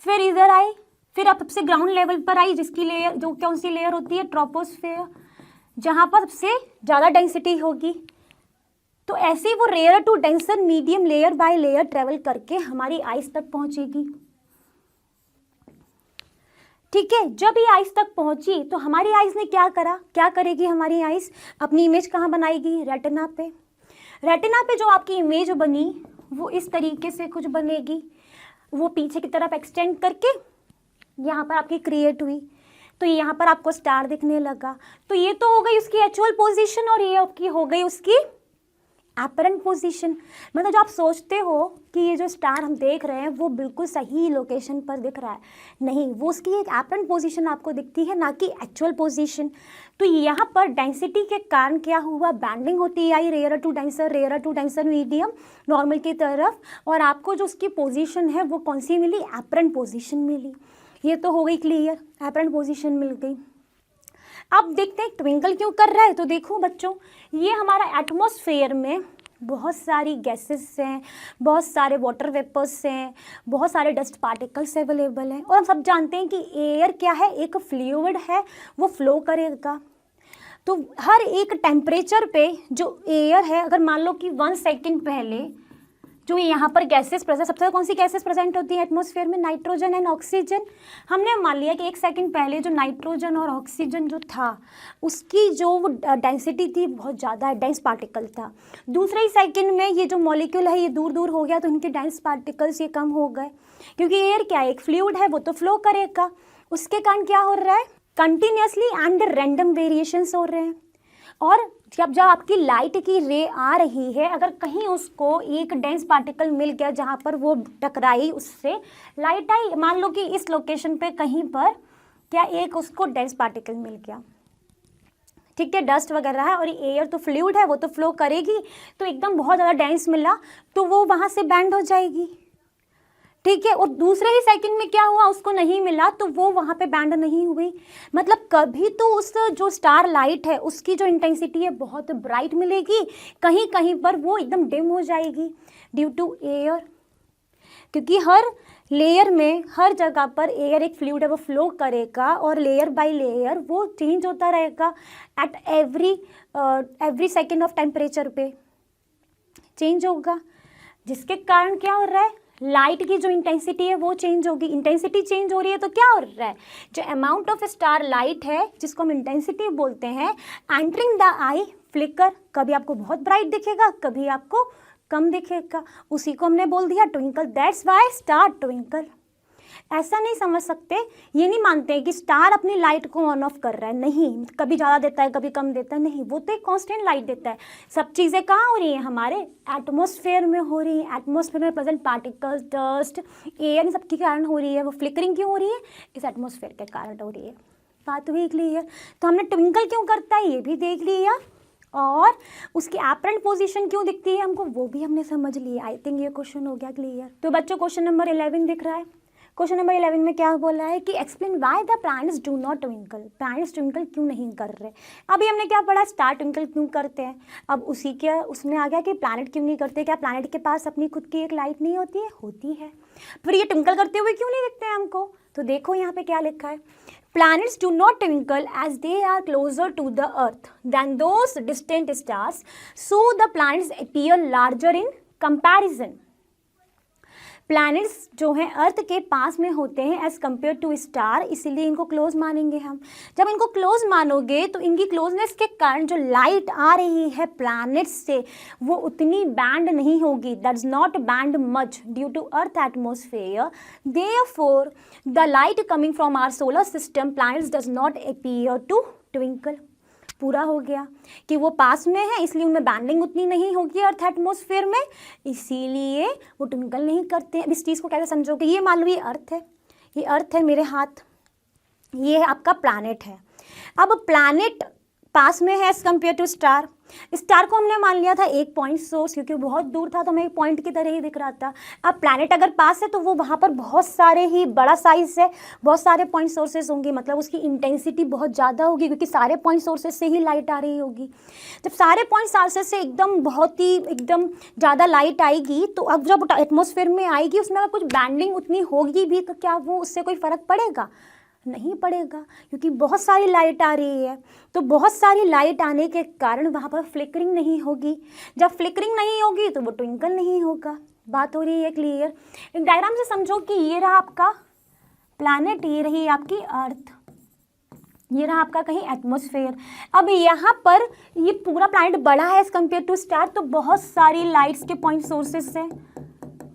फिर इधर आई, फिर अब सबसे ग्राउंड लेवल पर आई जिसकी लेयर जो कौन सी लेयर होती है? ट्रोपोस्फेयर, जहाँ पर सबसे ज़्यादा डेंसिटी होगी। तो ऐसे ही वो rare to denser medium layer by layer travel करके हमारी आइस तक पहुँचेगी, ठीक है। जब ये आइस तक पहुँची तो हमारी आइस ने क्या करा? क्या करेगी हमारी आइस? अपनी इमेज कहाँ बनाएगी? रेटिना पे। रेटिना पे जो आपकी इमेज बनी वो इस तरीके से कुछ बनेगी, वो पीछे की तरफ एक्सटेंड करके यहाँ पर आपकी क्रिएट हुई, तो यहाँ पर आपको स्टार दिखने लगा। तो ये तो हो गई उसकी एक्चुअल पोजीशन और ये आपकी हो गई उसकी एपरेंट पोजीशन। मतलब जो आप सोचते हो कि ये जो स्टार हम देख रहे हैं वो बिल्कुल सही लोकेशन पर दिख रहा है, नहीं, वो उसकी एक एपरेंट पोजीशन आपको दिखती है, ना कि एक्चुअल पोजीशन। तो यहाँ पर डेंसिटी के कारण क्या हुआ? बैंडिंग होती आई rare to denser medium normal की तरफ, और आपको जो उसकी पोजीशन है वो कौन सी मिली? एपरेंट पोजीशन मिली। ये तो हो गई क्लियर, एपरेंट पोजीशन मिल गई। अब देखते हैं ट्विंकल क्यों कर रहा है। तो देखो बच्चों, ये हमारा एटमॉस्फेयर में बहुत सारी गैसेस हैं, बहुत सारे वाटर वेपर्स हैं, बहुत सारे डस्ट पार्टिकल्स अवेलेबल हैं, और हम सब जानते हैं कि एयर क्या है? एक फ्लूइड है, वो फ्लो करेगा। तो हर एक टेम्परेचर पे जो एयर है, अगर मान लो कि 1 सेकेंड पहले जो यहाँ पर गैसेस प्रेजेंट, सबसे कौन सी गैसेस प्रेजेंट होती है एटमॉस्फेयर में? Nitrogen and oxygen. हमने मान लिया कि 1 सेकंड पहले जो नाइट्रोजन और ऑक्सीजन जो था उसकी जो डेंसिटी थी बहुत ज़्यादा है, डेंस पार्टिकल था। दूसरे ही सेकंड में ये जो मॉलिक्यूल है ये दूर दूर हो गया तो इनके डेंस पार्टिकल्स ये कम हो गए, क्योंकि एयर क्या है? एक फ्लूइड है, वो तो फ्लो करेगा। उसके कारण क्या हो रहा है? कंटिन्यूसली एंड रैंडम वेरिएशंस हो रहे हैं। और जब आपकी लाइट की रे आ रही है, अगर कहीं उसको एक डेंस पार्टिकल मिल गया जहाँ पर वो टकराई, उससे लाइट आई, मान लो कि इस लोकेशन पे कहीं पर क्या एक उसको डेंस पार्टिकल मिल गया, ठीक है, डस्ट वगैरह है, और एयर तो फ्लूइड है, वो तो फ्लो करेगी, तो एकदम बहुत ज़्यादा डेंस मिला तो वो वहाँ से बैंड हो जाएगी, ठीक है। और दूसरे ही सेकंड में क्या हुआ? उसको नहीं मिला तो वो वहाँ पे बैंड नहीं हुई। मतलब कभी तो उस जो स्टार लाइट है उसकी जो इंटेंसिटी है बहुत ब्राइट मिलेगी, कहीं कहीं पर वो एकदम डिम हो जाएगी ड्यू टू एयर, क्योंकि हर लेयर में हर जगह पर एयर एक फ्लूइड है, वो फ्लो करेगा और लेयर बाय लेयर वो चेंज होता रहेगा at every second of temperature पे चेंज होगा, जिसके कारण क्या हो रहा है? लाइट की जो इंटेंसिटी है वो चेंज होगी, इंटेंसिटी चेंज हो रही है तो क्या हो रहा है, जो अमाउंट ऑफ स्टार लाइट है जिसको हम इंटेंसिटी बोलते हैं, एंटरिंग द आई फ्लिकर, कभी आपको बहुत ब्राइट दिखेगा, कभी आपको कम दिखेगा, उसी को हमने बोल दिया twinkle, that's why star twinkle. ऐसा नहीं समझ सकते, ये नहीं मानते कि स्टार अपनी लाइट को ऑन ऑफ कर रहा है, नहीं, कभी ज़्यादा देता है कभी कम देता है, नहीं, वो तो एक कांस्टेंट लाइट देता है। सब चीज़ें कहाँ हो रही हैं, हमारे एटमॉस्फेयर में हो रही हैं, एटमॉस्फेयर में प्रेजेंट पार्टिकल्स, डस्ट, एयर, इन सब के कारण हो रही है। वो फ्लिकरिंग क्यों हो रही है, इस एटमॉस्फेयर के कारण हो रही है। बात हुई क्लियर। तो हमने ट्विंकल क्यों करता है ये भी देख लिया, और उसकी एपरेंट पोजीशन क्यों दिखती है हमको वो भी हमने समझ लिया। आई थिंक ये क्वेश्चन हो गया क्लियर। तो बच्चों क्वेश्चन नंबर 11 दिख रहा है। क्वेश्चन नंबर 11 में क्या बोला है कि explain why the planets do not twinkle, planets twinkle क्यों नहीं कर रहे। अभी हमने क्या पढ़ा, स्टार ट्विंकल क्यों करते हैं, अब उसी के उसमें आ गया कि प्लैनेट क्यों नहीं करते। क्या प्लैनेट के पास अपनी खुद की एक लाइट नहीं होती है, होती है, फिर ये ट्विंकल करते हुए क्यों नहीं दिखते हैं हमको। तो देखो यहाँ पे क्या लिखा है, planets do not twinkle as they are closer to the earth than those distant stars, so the planets appear larger in comparison। Planets जो हैं अर्थ के पास में होते हैं एज कम्पेयर टू स्टार, इसीलिए इनको क्लोज मानेंगे हम। जब इनको क्लोज मानोगे तो इनकी क्लोजनेस के कारण जो लाइट आ रही है प्लैनेट्स से वो उतनी बैंड नहीं होगी, that's not bend much due to earth atmosphere, therefore the light coming from our solar system planets does not appear to twinkle. पूरा हो गया कि वो पास में है इसलिए उनमें बैंडिंग उतनी नहीं होगी अर्थ एटमॉस्फेयर में, इसीलिए वो ट्विंकल नहीं करते हैं। अब इस चीज़ को कैसे समझोगे, ये मान लो ये अर्थ है, ये अर्थ है मेरे हाथ, ये आपका प्लैनेट है। अब प्लैनेट पास में है as compare to star, star को हमने मान लिया था एक पॉइंट सोर्स क्योंकि बहुत दूर था तो हमें एक पॉइंट की तरह ही दिख रहा था। अब प्लैनेट अगर पास है तो वो वहाँ पर बहुत सारे ही बड़ा साइज है, बहुत सारे पॉइंट सोर्सेस होंगे, मतलब उसकी इंटेंसिटी बहुत ज़्यादा होगी क्योंकि सारे पॉइंट सोर्सेस से ही लाइट आ रही होगी। जब सारे पॉइंट सोर्सेस से एकदम ज़्यादा लाइट आएगी तो अब जब एटमॉस्फेयर में आएगी उसमें अगर कुछ बैंडिंग उतनी होगी भी तो क्या वो उससे कोई फ़र्क पड़ेगा, नहीं पड़ेगा, क्योंकि बहुत सारी लाइट आ रही है। तो बहुत सारी लाइट आने के कारण वहाँ पर फ्लिकरिंग नहीं होगी, जब फ्लिकरिंग नहीं होगी तो वो ट्विंकल नहीं होगा। बात हो रही है क्लियर। एक डायग्राम से समझो कि ये रहा आपका प्लैनेट, ये रही आपकी अर्थ, ये रहा आपका कहीं एटमॉस्फेयर। अब यहाँ पर ये पूरा प्लैनेट बड़ा है एज कम्पेयर टू स्टार, तो बहुत सारी लाइट्स के पॉइंट सोर्सेस हैं,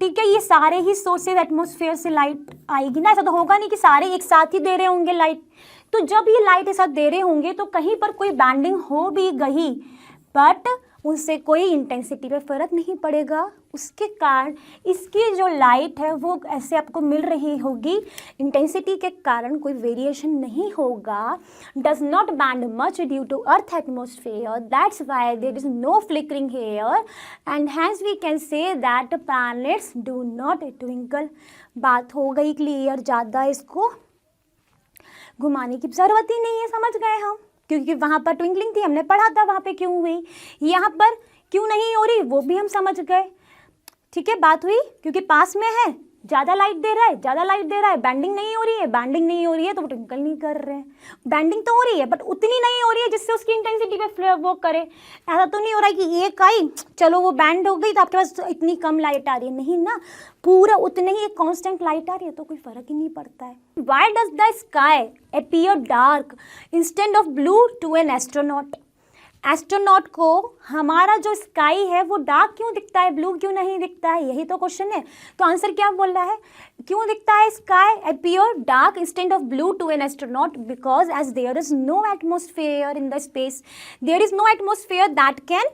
ठीक है, ये सारे ही सोर्सेज एटमॉस्फेयर से लाइट आएगी ना, ऐसा तो होगा नहीं कि सारे एक साथ ही दे रहे होंगे लाइट। तो जब ये लाइट एक साथ दे रहे होंगे तो कहीं पर कोई बैंडिंग हो भी गई बट उनसे कोई इंटेंसिटी पे फ़र्क नहीं पड़ेगा, उसके कारण इसकी जो लाइट है वो ऐसे आपको मिल रही होगी, इंटेंसिटी के कारण कोई वेरिएशन नहीं होगा, does not bend much due to earth atmosphere, that's why there is no flickering here and hence we can say that planets do not twinkle. बात हो गई क्लियर, ज़्यादा इसको घुमाने की ज़रूरत ही नहीं है, समझ गए हम, क्योंकि वहाँ पर ट्विंकलिंग थी, हमने पढ़ा था वहाँ पे क्यों हुई, यहाँ पर क्यों नहीं हो रही वो भी हम समझ गए, ठीक है। बात हुई क्योंकि पास में है, ज़्यादा लाइट दे रहा है, ज़्यादा लाइट दे रहा है, बैंडिंग नहीं हो रही है, बैंडिंग नहीं हो रही है तो वो ट्विंकल नहीं कर रहे हैं। बैंडिंग तो हो रही है बट उतनी नहीं हो रही है जिससे उसकी इंटेंसिटी पे वो करे। ऐसा तो नहीं हो रहा है कि एक आई चलो वो बैंड हो गई तो आपके पास इतनी कम लाइट आ रही है, नहीं ना, पूरा उतने ही एक कांस्टेंट लाइट आ रही है तो कोई फर्क ही नहीं पड़ता है। Why does the sky appear dark instead of blue to an astronaut. Astronaut को हमारा जो स्काई है वो डार्क क्यों दिखता है, ब्लू क्यों नहीं दिखता है, यही तो क्वेश्चन है। तो आंसर क्या बोल रहा है, क्यों दिखता है sky appear dark instead of blue to an astronaut, because as there is no atmosphere in the space, there is no atmosphere that can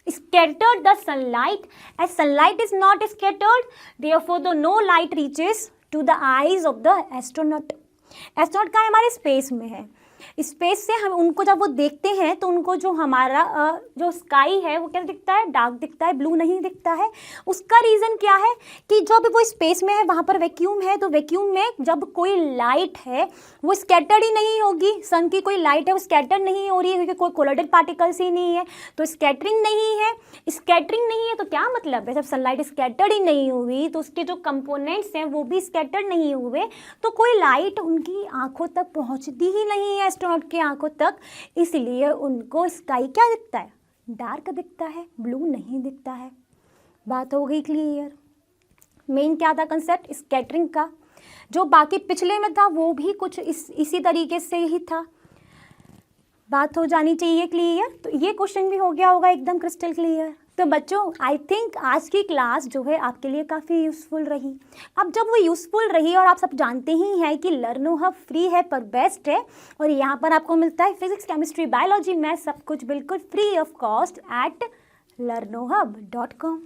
scatter the sunlight, as sunlight is not scattered, therefore the no light reaches to the eyes of the astronaut। Astronaut का हमारे स्पेस में है, स्पेस से हम उनको जब वो देखते हैं तो उनको जो हमारा जो स्काई है वो क्या दिखता है, डार्क दिखता है, ब्लू नहीं दिखता है। उसका रीज़न क्या है कि जब वो स्पेस में है वहाँ पर वैक्यूम है, तो वैक्यूम में जब कोई लाइट है वो स्कैटर्ड ही नहीं होगी, सन की कोई लाइट है वो स्कैटर नहीं हो रही है क्योंकि कोई कोलाइडेड पार्टिकल्स ही नहीं है, तो स्कैटरिंग नहीं है। स्कैटरिंग नहीं है तो क्या मतलब है, जब सनलाइट स्कैटर्ड ही नहीं हुई तो उसके जो कंपोनेंट्स हैं वो भी स्कैटर्ड नहीं हुए, तो कोई लाइट उनकी आंखों तक पहुँचती ही नहीं है एस्ट्रोनॉट की आंखों तक, इसलिए उनको स्काई क्या दिखता है, डार्क दिखता है, ब्लू नहीं दिखता है। बात हो गई क्लियर। मेन क्या था कंसेप्ट स्कैटरिंग का, जो बाकी पिछले में था वो भी कुछ इसी तरीके से ही था। बात हो जानी चाहिए क्लियर। तो ये क्वेश्चन भी हो गया होगा एकदम क्रिस्टल क्लियर। तो बच्चों आई थिंक आज की क्लास जो है आपके लिए काफ़ी यूज़फुल रही। अब जब वो यूज़फुल रही और आप सब जानते ही हैं कि लर्नो हब फ्री है पर बेस्ट है, और यहाँ पर आपको मिलता है फिजिक्स केमिस्ट्री बायोलॉजी मैथ सब कुछ बिल्कुल free of cost at learnohub.com।